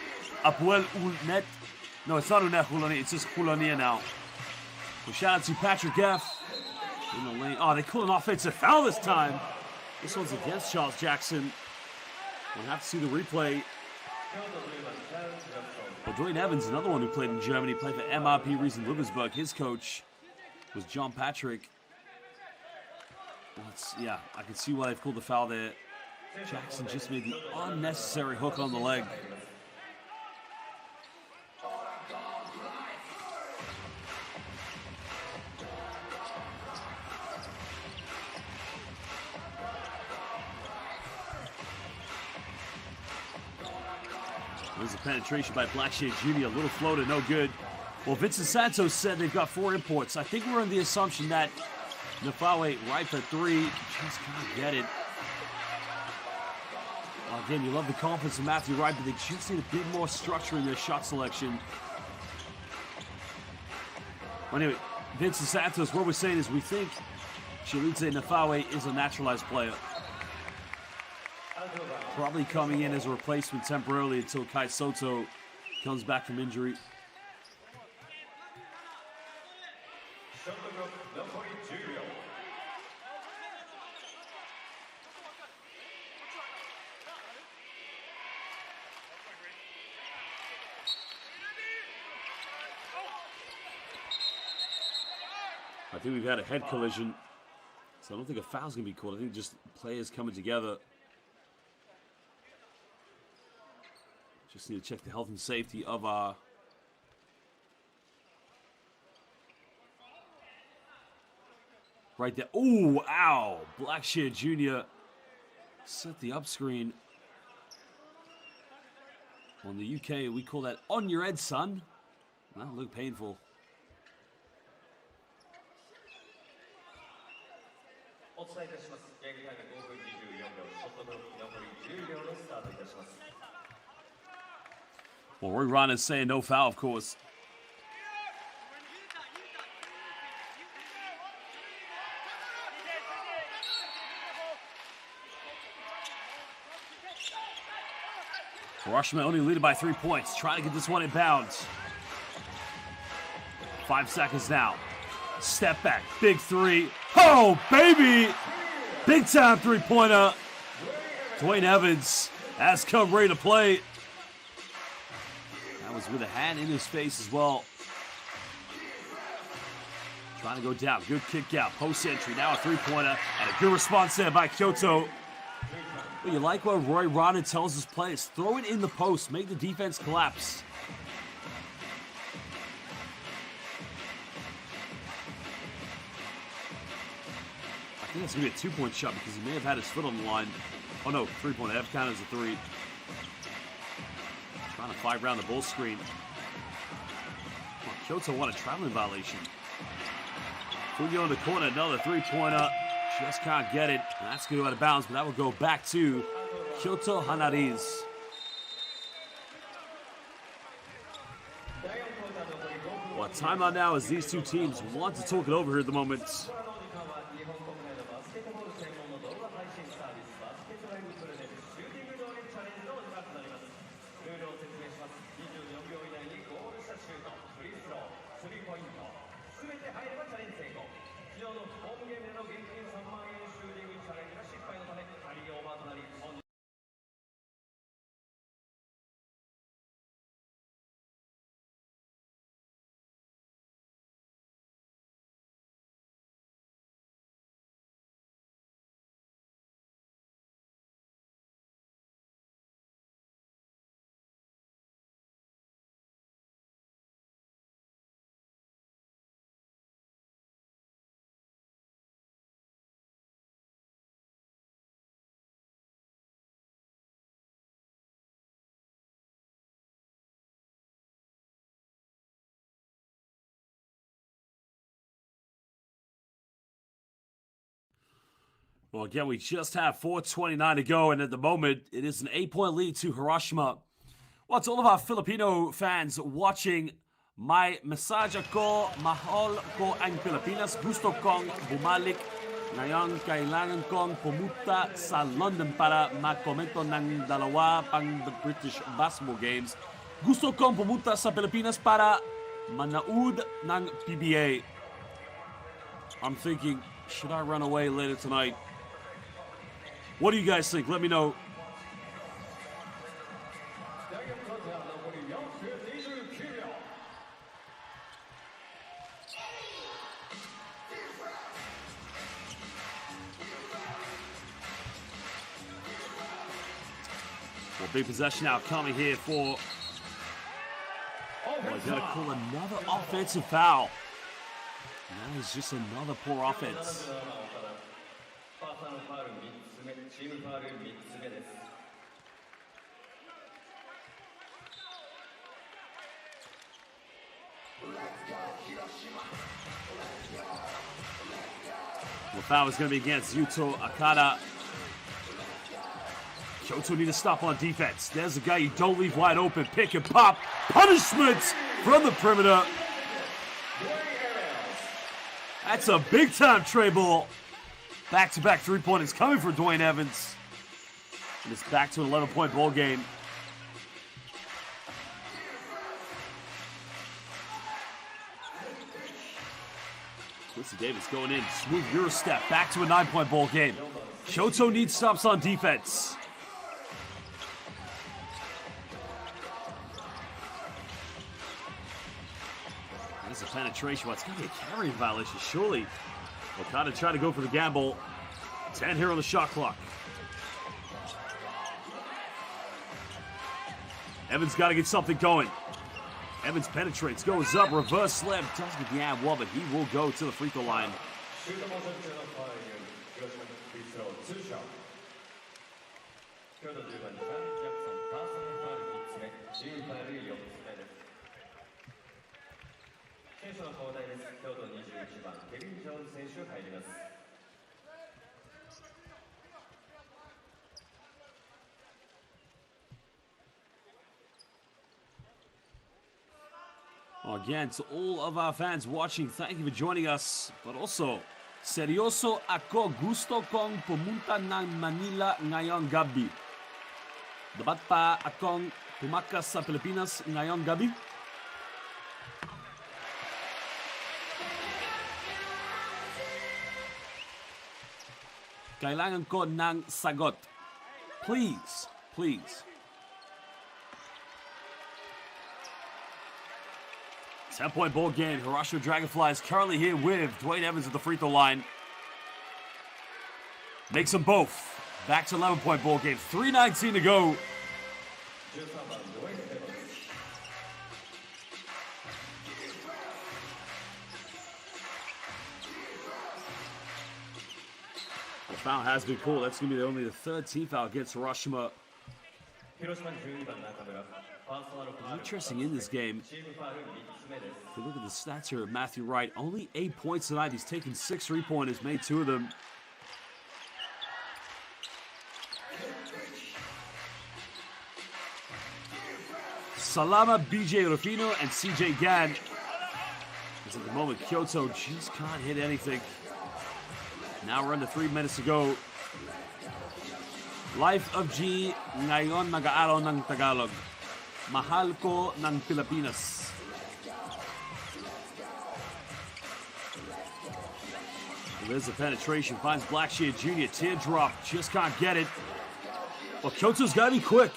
Apoel Ulnet. No, it's not Ulnet Hulani, it's just Hulania now. Well, shout out to Patrick F. in the lane. Oh, they call an offensive foul this time. This one's against Charles Jackson. We'll have to see the replay. Well, Dwayne Evans, another one who played in Germany, played for MRP Riesen Liversburg. His coach was John Patrick. Yeah, I can see why they've called the foul there. Jackson just made the unnecessary hook on the leg. There's a penetration by Blackshear Jr., a little floater, no good. Well, Vincent Santos said they've got 4 imports. I think we're in the assumption that Nifawe right for 3, just can't get it. Well, again, you love the confidence of Matthew Wright, but they just need a bit more structure in their shot selection. Well, anyway, Vincent Santos, what we're saying is we think Shilidze Nifawe is a naturalized player. Probably coming in as a replacement temporarily until Kai Soto comes back from injury. I think we've had a head collision, so I don't think a foul's going to be called. I think just players coming together. Just need to check the health and safety of our... Right there. Ooh, ow! Blackshear Jr. set the up screen. On the UK, we call that on your head, son. That looked painful. Well, Roy Ron is saying no foul, of course. Hiroshima only leading by 3 points. Trying to get this one in bounds. 5 seconds now. Step back. Big three. Oh, baby! Big time three-pointer. Dwayne Evans has come ready to play. That was with a hand in his face as well. Trying to go down. Good kick out. Post entry. Now a three-pointer. And a good response there by Kyoto. Well, you like what Roy Rodden tells his players. Throw it in the post. Make the defense collapse. I think it's going to be a two-point shot because he may have had his foot on the line. Oh, no. Three-point. That counted as a three. Trying to fight around the ball screen. Well, Kyoto won a traveling violation. Fugio in the corner. Another three-pointer. Just can't get it. That's going to go out of bounds, but that will go back to KYOTO HANNARYZ. Well, timeout now as these two teams want to talk it over here at the moment. Well, again, we just have 4:29 to go, and at the moment, it is an 8-point lead to Hiroshima. Well, to all of our Filipino fans watching, may mensaje ko, mahal ko ang Pilipinas. Gusto kong bumalik. Ngayon, kailangan kong pumunta sa London para magkomento ng dalawa pang the British basketball games. Gusto kong pumunta sa Pilipinas para manood ng PBA. I'm thinking, should I run away later tonight? What do you guys think? Let me know. Well, big possession now coming here for... Oh, they're going to call another offensive foul. That is just another poor offense. The foul is going to be against Yuto Akada. Kyoto need to stop on defense. There's a guy you don't leave wide open. Pick and pop. Punishment from the perimeter. That's a big-time tray ball. Back-to-back three-pointers coming for Dwayne Evans. And it's back to an 11-point ball game. Quincy Davis going in. Smooth Euro step. Back to a 9-point ball game. Kyoto needs stops on defense. There's a penetration. Well, it's going to be a carrying violation, surely. Okada trying to go for the gamble. 10 here on the shot clock. Evans got to get something going. Evans penetrates, goes up, reverse slam. Doesn't get the ab wall, but he will go to the free throw line. 目、チームファウル4つ目です。選手の交代です。京都21番、ケビン・ジョーンズ選手入ります。Again, to all of our fans watching, thank you for joining us. But also, seryoso ako gusto kong pumunta ng Manila ngayong gabi. Dapat pa akong pumakas sa Pilipinas ngayong gabi? Kailangan ko ng sagot. Please, please. 10-point ball game. Hiroshima Dragonflies currently here with Dwayne Evans at the free throw line. Makes them both. Back to 11-point ball game. 3:19 to go. The foul has been called. That's going to be only the third team foul against Hiroshima. Interesting in this game. If you look at the stats here of Matthew Wright, only 8 points tonight. He's taken 6 3-pointers, made 2 of them. Salama, BJ Rufino, and CJ Gan. Because at the moment, Kyoto just can't hit anything. Now we're under 3 minutes to go. Life of G, ngayon nag-aaral ng Tagalog. Mahal ko ng Pilipinas. There's the penetration, finds Blackshear Jr. Teardrop, just can't get it. Well, Kyoto's got to be quick.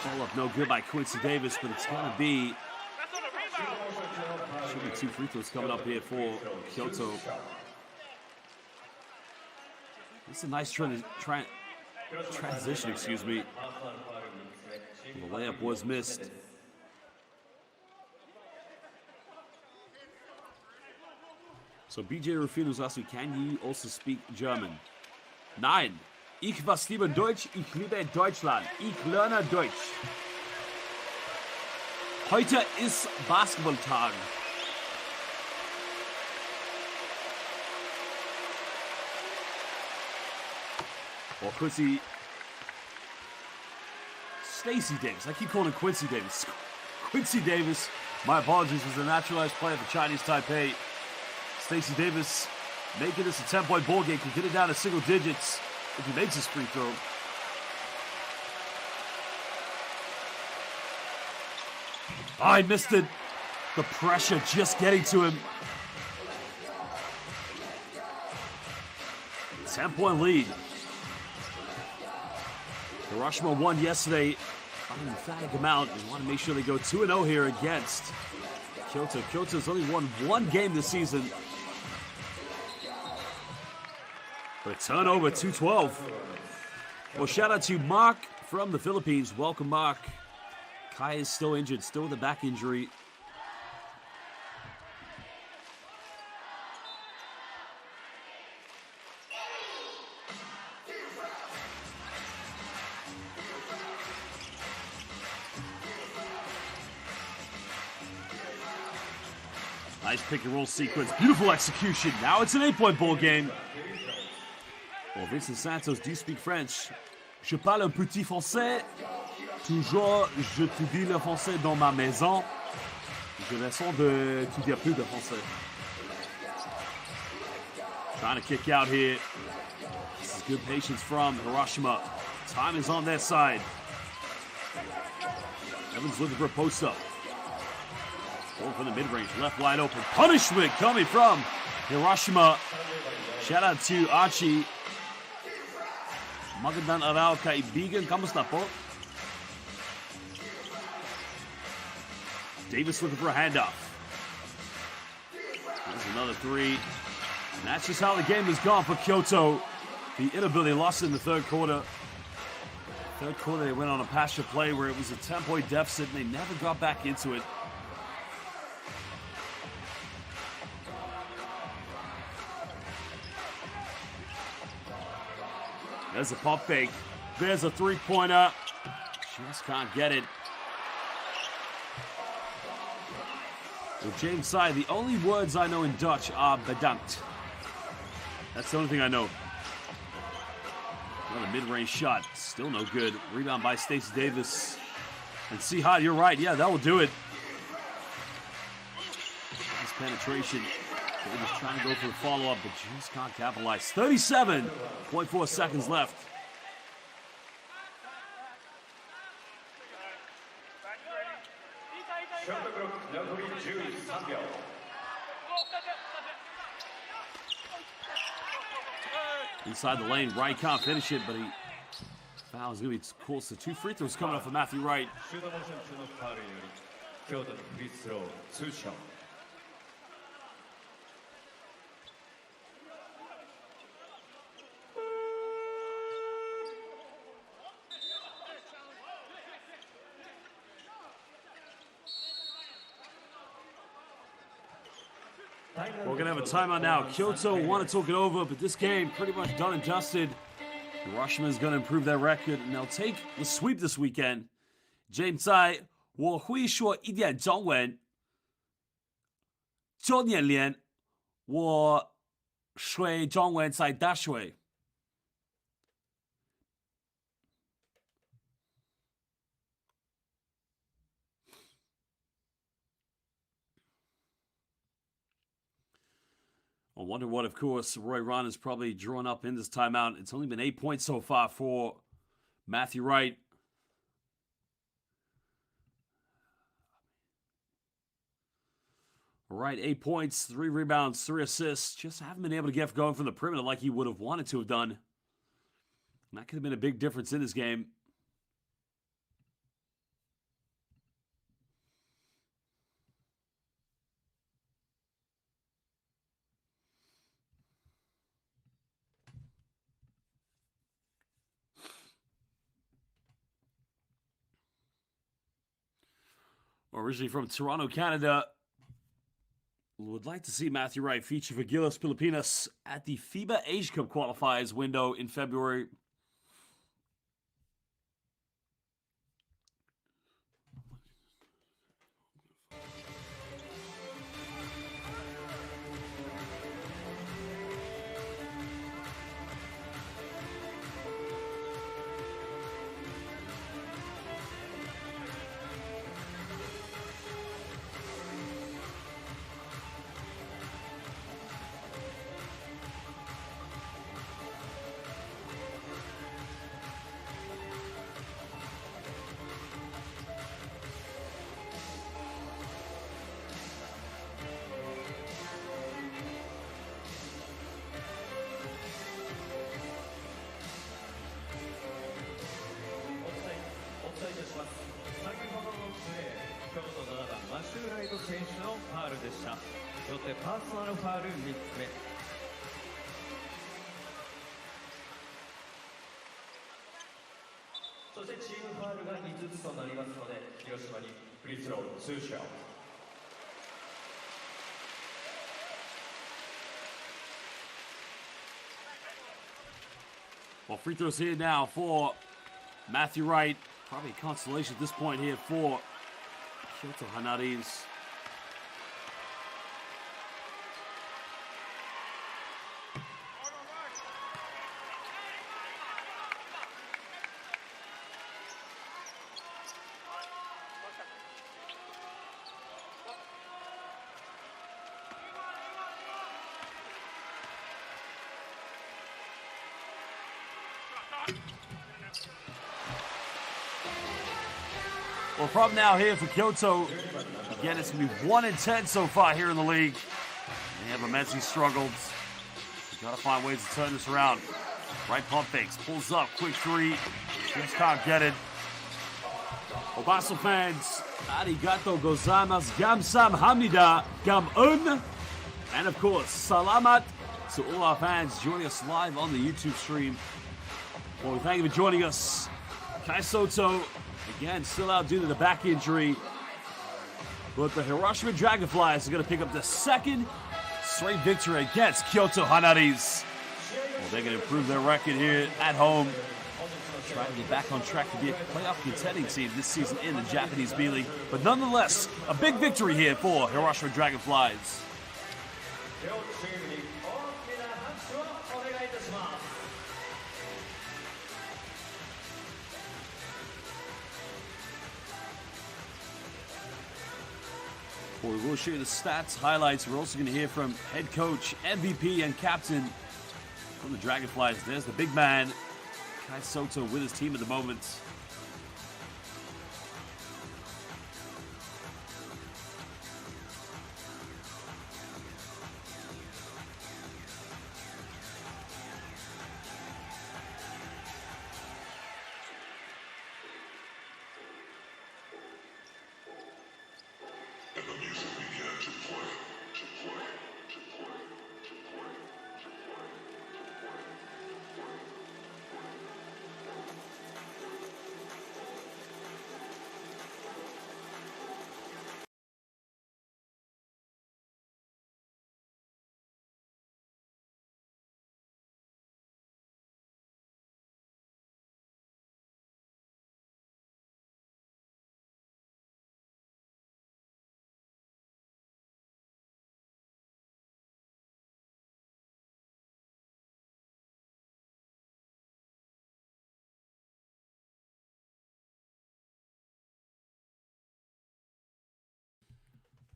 Follow-up no good by Quincy Davis, but it's going to be... Should be 2 free throws coming up here for Kyoto. It's a nice transition, excuse me. The layup was missed. So BJ Rufino's asking, can you also speak German? Nein. Ich was liebe Deutsch, ich liebe Deutschland. Ich lerne Deutsch. Heute ist Basketballtag. Well, Quincy... Stacey Davis. I keep calling him Quincy Davis. Quincy Davis, my apologies, was the naturalized player for Chinese Taipei. Stacey Davis making this a 10-point ball game. Can get it down to single digits if he makes his free throw. Oh, I missed it. The pressure just getting to him. 10-point lead. Hiroshima won yesterday by an emphatic amount. We want to make sure they go 2-0 here against Kyoto. Kyoto's only won 1 game this season. But a turnover, 2-12. Well, shout out to Mark from the Philippines. Welcome, Mark. Kai is still injured, still with a back injury. Nice pick and roll sequence. Beautiful execution. Now it's an 8-point ball game. Well, Vincent Santos, do you speak French? Je parle un petit français. Toujours, je te dis le français dans ma maison. J'ai l'impression de te dire plus de français. Trying to kick out here. This is good patience from Hiroshima. Time is on their side. Evans looking for a post-up. Going from the mid-range, left wide open. Punishment coming from Hiroshima. Shout out to Archie. Magandang araw kaibigan. Kamusta po? Davis looking for a handoff. There's another 3. And that's just how the game has gone for Kyoto. The inability lost in the third quarter. Third quarter, they went on a pasture play where it was a 10-point deficit, and they never got back into it. There's a pump fake. There's a three-pointer. Just can't get it. With James Tsai, the only words I know in Dutch are bedankt. That's the only thing I know. Another mid-range shot. Still no good. Rebound by Stacey Davis. And Sihad, you're right. Yeah, that will do it. Nice penetration. Davis trying to go for the follow-up, but just can't capitalize. 37.4 seconds left. Inside the lane, Wright can't finish it, but he fouls. Going to be close to 2 free throws coming off of Matthew Wright. We're going to have a timeout now. Kyoto want to talk it over, but this game pretty much done and dusted. Hiroshima is going to improve their record, and they'll take the sweep this weekend. James Tsai, 我会说一点中文。9年连，我学中文在大学。I wonder what, of course, Roy Ron is probably drawn up in this timeout. It's only been 8 points so far for Matthew Wright. All right, 8 points, 3 rebounds, 3 assists. Just haven't been able to get going from the perimeter like he would have wanted to have done. And that could have been a big difference in this game. Originally from Toronto, Canada, would like to see Matthew Wright feature for Gilas Pilipinas at the FIBA Age Cup qualifiers window in February. Well, free throws here now for Matthew Wright. Probably a consolation at this point here for KYOTO HANNARYZ. Well, from now here for Kyoto, again, it's going to be 1-10 so far here in the league. They have immensely struggled. You've got to find ways to turn this around. Right pump fakes, pulls up, quick three. Just can't get it. Obaso fans, arigato gozaimasu, gamsamnida, gamun. And of course, salamat to all our fans joining us live on the YouTube stream. Well, we thank you for joining us. Kai Soto, again, still out due to the back injury. But the Hiroshima Dragonflies are going to pick up the second straight victory against KYOTO HANNARYZ. Well, they're going to improve their record here at home. Trying to get back on track to be a playoff contending team this season in the Japanese B.LEAGUE. But nonetheless, a big victory here for Hiroshima Dragonflies. Well, we will show you the stats, highlights. We're also going to hear from head coach, MVP, and captain from the Dragonflies. There's the big man, KYOTO, with his team at the moment.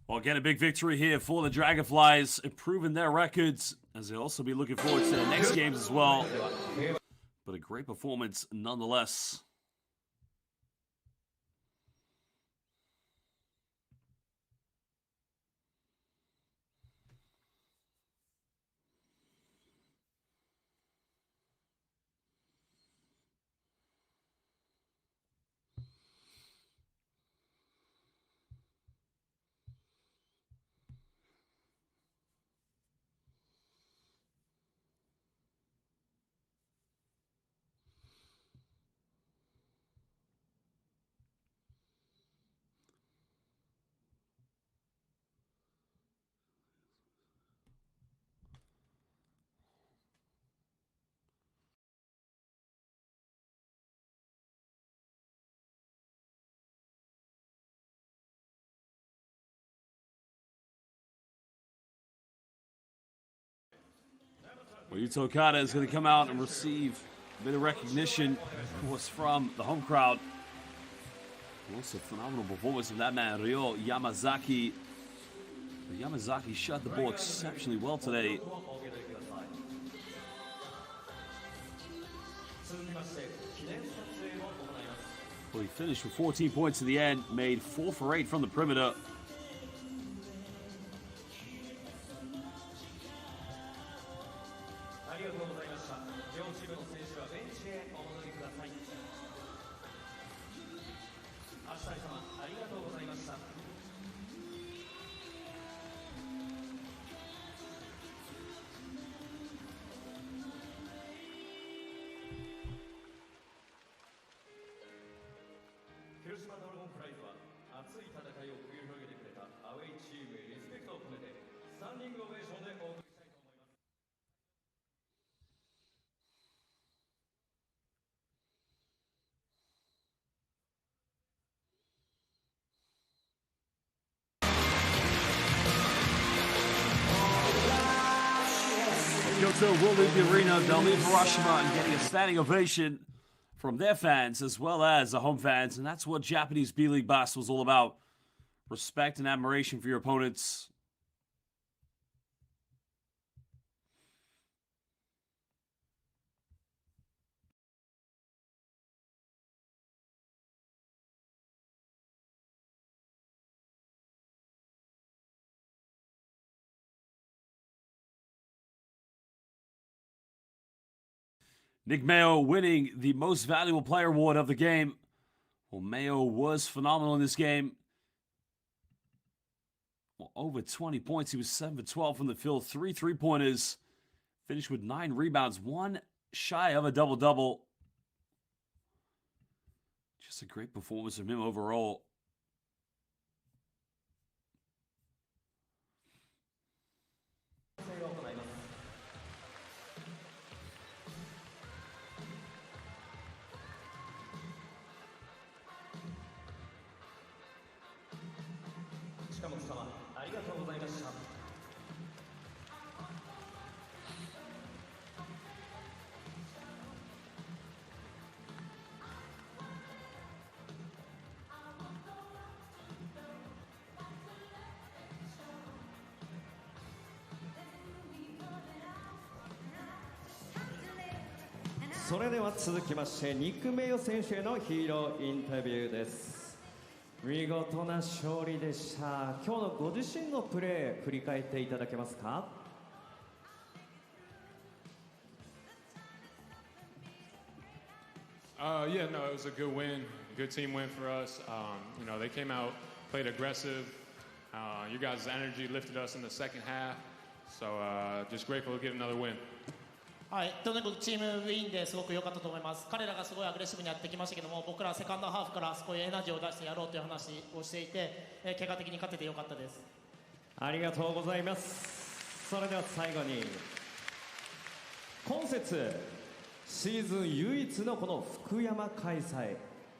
Well, again, a big victory here for the Dragonflies, improving their records as they'll also be looking forward to their next games as well. But a great performance nonetheless. Well, Yuto Okada is going to come out and receive a bit of recognition, of course, from the home crowd. Also, phenomenal performance from that man, Ryo Yamazaki. Yamazaki shot the ball exceptionally well today. Well, he finished with 14 points in the end, made 4 for 8 from the perimeter. KYOTO will leave the arena. They'll leave Hiroshima and getting a standing ovation from their fans as well as the home fans. And that's what Japanese B.LEAGUE basketball is all about. Respect and admiration for your opponents. Nick Mayo winning the most valuable player award of the game. Well, Mayo was phenomenal in this game. Well, over 20 points. He was 7 for 12 from the field. 3 3-pointers. Finished with 9 rebounds. 1 shy of a double-double. Just a great performance from him overall. ありがとうございました。それでは続きましてニック・メイヨ選手へのヒーローインタビューです。見事な勝利でした。今日のご自身のプレー振り返っていただけますか。Yeah, no, it was a good win, good team win for us. You know, they came out, played aggressive. You guys' energy lifted us in the second half, so just grateful to get another win. はい、とにかくチームウィーンですごく良かったと思います。彼らがすごいアグレッシブにやってきましたけども、僕らはセカンドハーフからすごいエナジーを出してやろうという話をしていて、結果的に勝てて良かったです。ありがとうございます。それでは最後に今節シーズン唯一のこの福山開催、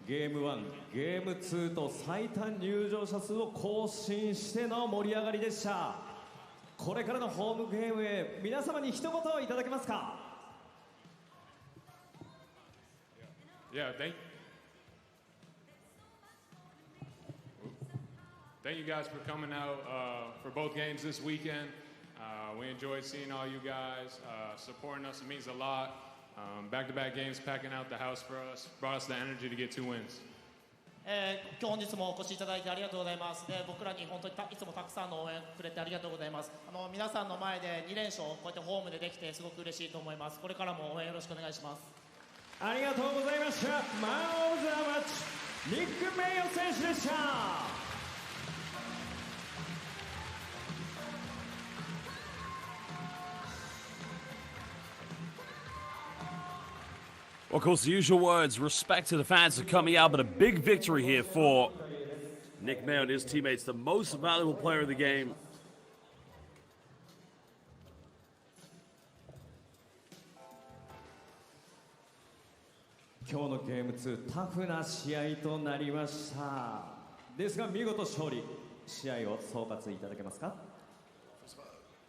ゲーム1、ゲーム2と最多入場者数を更新しての盛り上がりでした。これからのホームゲームへ皆様に一言いただけますか。Yeah, thank you guys for coming out for both games this weekend. We enjoyed seeing all you guys supporting us. It means a lot. Back-to-back games, packing out the house for us, brought us the energy to get 2 wins. 今日本日もお越しいただいてありがとうございます。僕らに本当にいつもたくさんの応援くれてありがとうございます。皆さんの前で2連勝こうやってホームでできてすごく嬉しいと思います。これからも応援よろしくお願いします。ありがとうございました。マン・オブ・ザ・マッチニック・メイヨ選手でした。Well, of course, the usual words, respect to the fans are coming out, but a big victory here for Nick Mayo and his teammates, the most valuable player of the game. 今日のゲーム2、タフな試合となりました。ですが見事勝利、試合を総括いただけますか。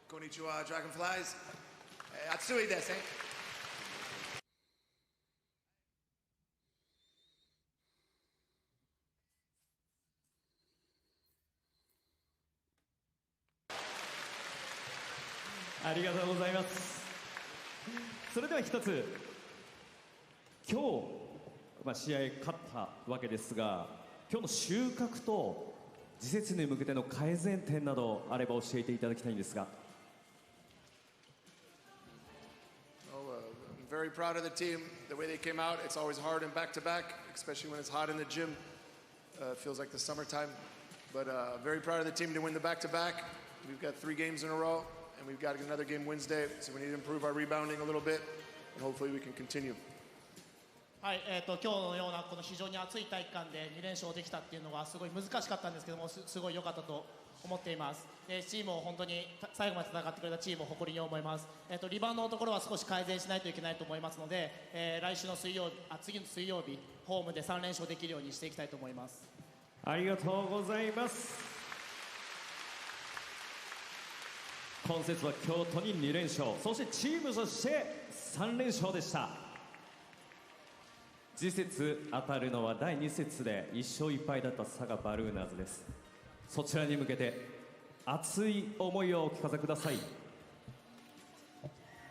こんにちは、DRAGONFLIES。熱いですね。ありがとうございます。それでは一つ、今日、試合勝ったわけですが、今日の収穫と次節に向けての改善点などあれば教えていただきたいんですが。I'm very proud of the team, the way they came out. It's always hard in back-to-back, especially when it's hot in the gym. It feels like the summertime. But very proud of the team to win the back-to-back. We've got 3 games in a row. And we've got another game Wednesday, so we need to improve our rebounding a little bit, and hopefully we can continue. はい、今日のようなこの非常に熱い体育館で2連勝できたっていうのがすごい難しかったんですけども、すごい良かったと思っています。チームを本当に最後まで戦ってくれたチームを誇りに思います。リバウンドのところは少し改善しないといけないと思いますので、次の水曜日ホームで3連勝できるようにしていきたいと思います。ありがとうございます。今節は京都に2連勝、そしてチームとして3連勝でした。次節当たるのは第2節で1勝1敗だった佐賀バルーナーズです。そちらに向けて熱い思いをお聞かせください。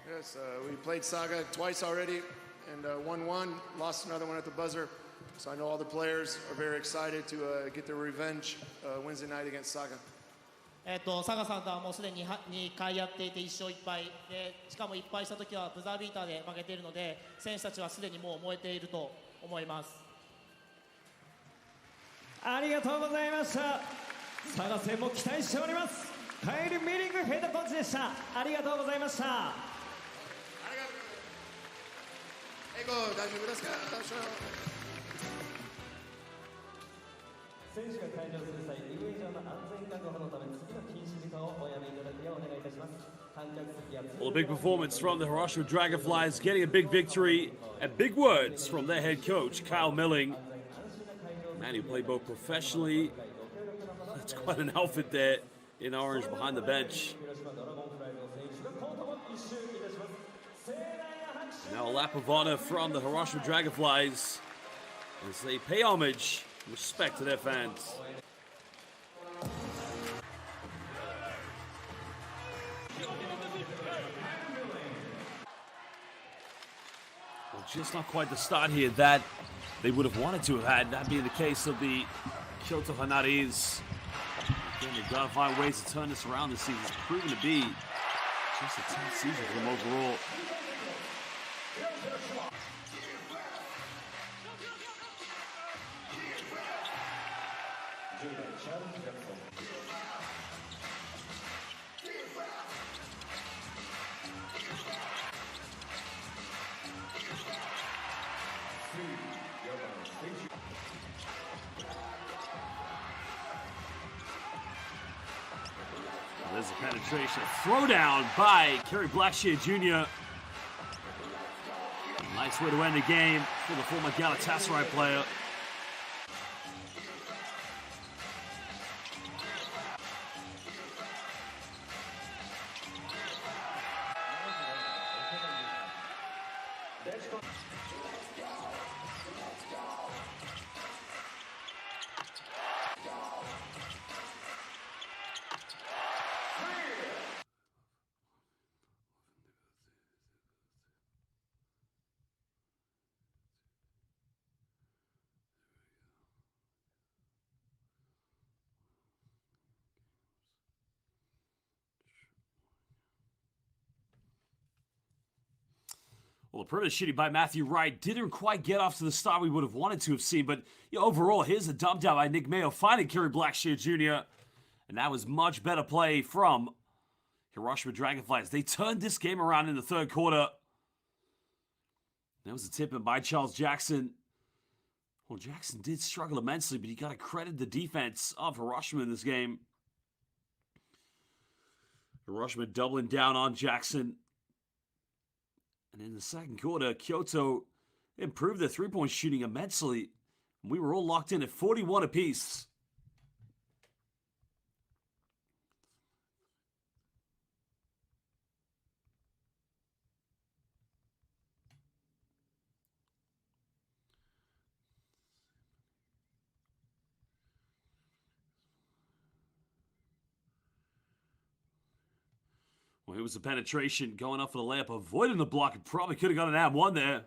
Yes, we played Saga twice already and won one, lost another one at the buzzer. So I know all the players are very excited to get their revenge Wednesday night against Saga. 佐賀さんとはもうすでに2回やっていて1勝1敗で、しかも1敗した時はブザービーターで負けているので、選手たちはすでにもう燃えていると思います。ありがとうございました。佐賀戦も期待しております。カイル・ミリングヘッドコーチでした。ありがとうございました。英語大丈夫ですか。選手が退場する際、遊泳場の安全確保のため次の禁止事項をおやめいただくようお願いいたします。 Well, a big performance from the Hiroshima Dragonflies, getting a big victory and big words from their head coach, Kyle Milling. Man, who played both professionally. That's quite an outfit there. in orange behind the bench. 広島ドラゴンフライズの選手がコートを一周いたします。盛大な拍手 Now a lap of honor from the Hiroshima Dragonflies as they pay homage and respect to their fans. Well, just not quite the start here that they would have wanted to have had, that being the case of the KYOTO HANNARYZ. Again, they've got to find ways to turn this around this season. It's proven to be just a tough season for them overall. There's a penetration. Throwdown by Kerry Blackshear Jr. Nice way to end the game for the former Galatasaray player. Well, the perimeter shooting by Matthew Wright didn't quite get off to the start we would have wanted to have seen, but overall, here's a dump down by Nick Mayo finding Kerry Blackshear Jr., and that was much better play from Hiroshima Dragonflies. They turned this game around in the third quarter. That was a tip in by Charles Jackson. Well, Jackson did struggle immensely, but you got to credit the defense of Hiroshima in this game. Hiroshima doubling down on Jackson. And in the second quarter, KYOTO improved their three-point shooting immensely. We were all locked in at 41 apiece. Well, it was a penetration going up for the layup, avoiding the block, and probably could have got an and one there.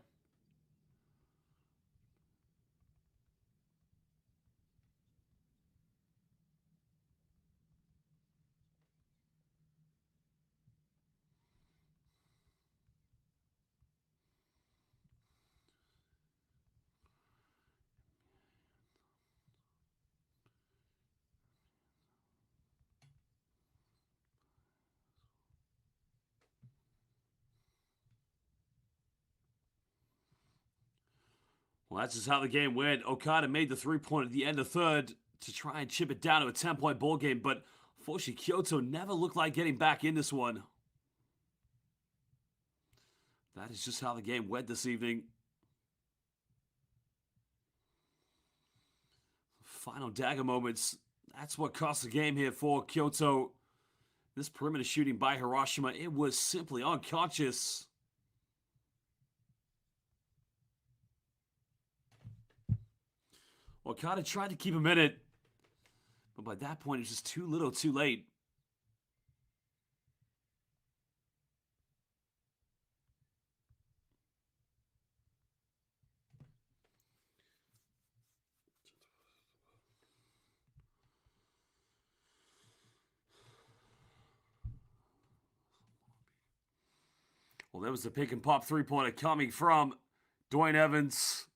Well, that's just how the game went. Okada made the three-pointer at the end of third to try and chip it down to a 10-point ball game, but unfortunately, KYOTO never looked like getting back in this one. That is just how the game went this evening. Final dagger moments. That's what cost the game here for KYOTO. This perimeter shooting by Hiroshima, it was simply unconscious. Okada tried to keep him in it, but by that point, it was just too little, too late. Well, there was the pick and pop three-pointer coming from Dwayne Evans.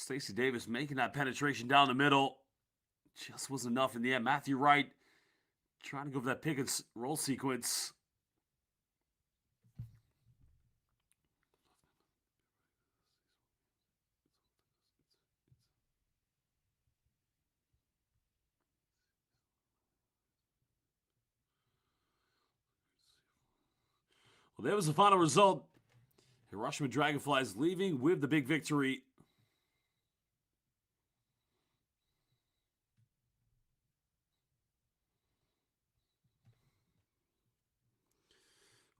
Stacey Davis making that penetration down the middle. Just wasn't enough in the end. Matthew Wright trying to go for that pick and roll sequence. Well, there was the final result. Hiroshima Dragonflies leaving with the big victory.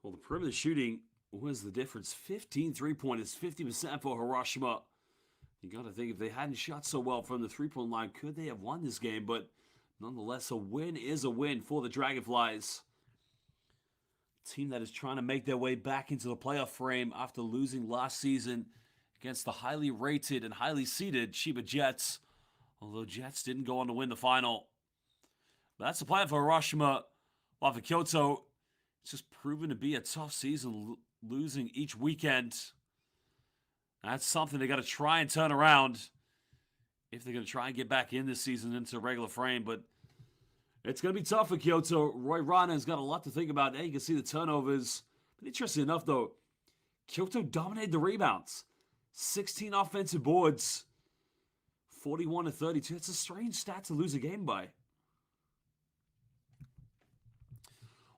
Well, the perimeter shooting was the difference. 15 3-pointers, 50% for Hiroshima. You got to think, if they hadn't shot so well from the three-point line, could they have won this game? But nonetheless, a win is a win for the Dragonflies. Team that is trying to make their way back into the playoff frame after losing last season against the highly rated and highly seeded Chiba Jets. Although Jets didn't go on to win the final. But that's the plan for Hiroshima. While for Kyoto, it's just proven to be a tough season, losing each weekend. That's something they got to try and turn around if they're going to try and get back in this season into a regular frame. But it's going to be tough for Kyoto. Roy Rana's got a lot to think about. There you can see the turnovers. But interesting enough, though, Kyoto dominated the rebounds. 16 offensive boards, 41 to 32. It's a strange stat to lose a game by.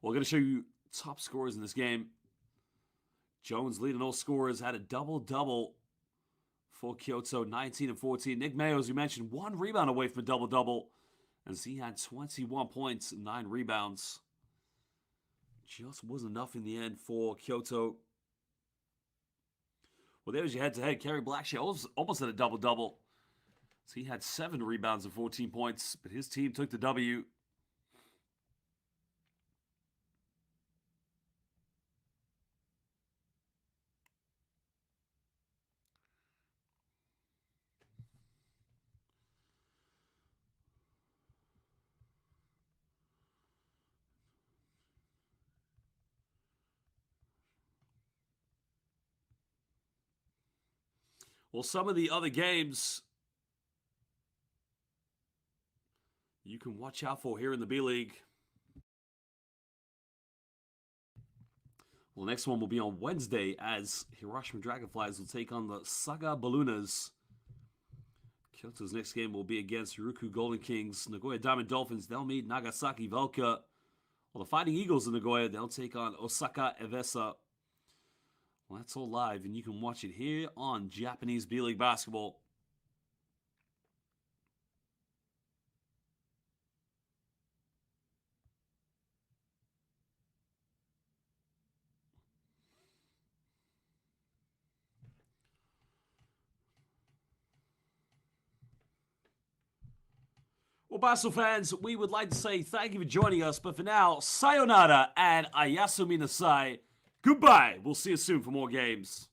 We're going to show you top scorers in this game. Jones leading all scorers, had a double-double for Kyoto, 19 and 14. Nick Mayo, as we mentioned, 1 rebound away from a double-double, as he had 21 points and 9 rebounds. Just wasn't enough in the end for Kyoto. Well, there's your head-to-head. Kerry Blackshear almost had a double-double. So he had 7 rebounds and 14 points, but his team took the W. Well, some of the other games you can watch out for here in the B-League. Well, the next one will be on Wednesday as Hiroshima Dragonflies will take on the Saga Ballooners. Kyoto's next game will be against Ryukyu Golden Kings. Nagoya Diamond Dolphins, they'll meet Nagasaki Velka. Well, the Fighting Eagles in Nagoya, they'll take on Osaka Evesa. Well, that's all live, and you can watch it here on Japanese B-League Basketball. Well, Basel fans, we would like to say thank you for joining us, but for now, sayonara and ayasumi nasai. Goodbye. We'll see you soon for more games.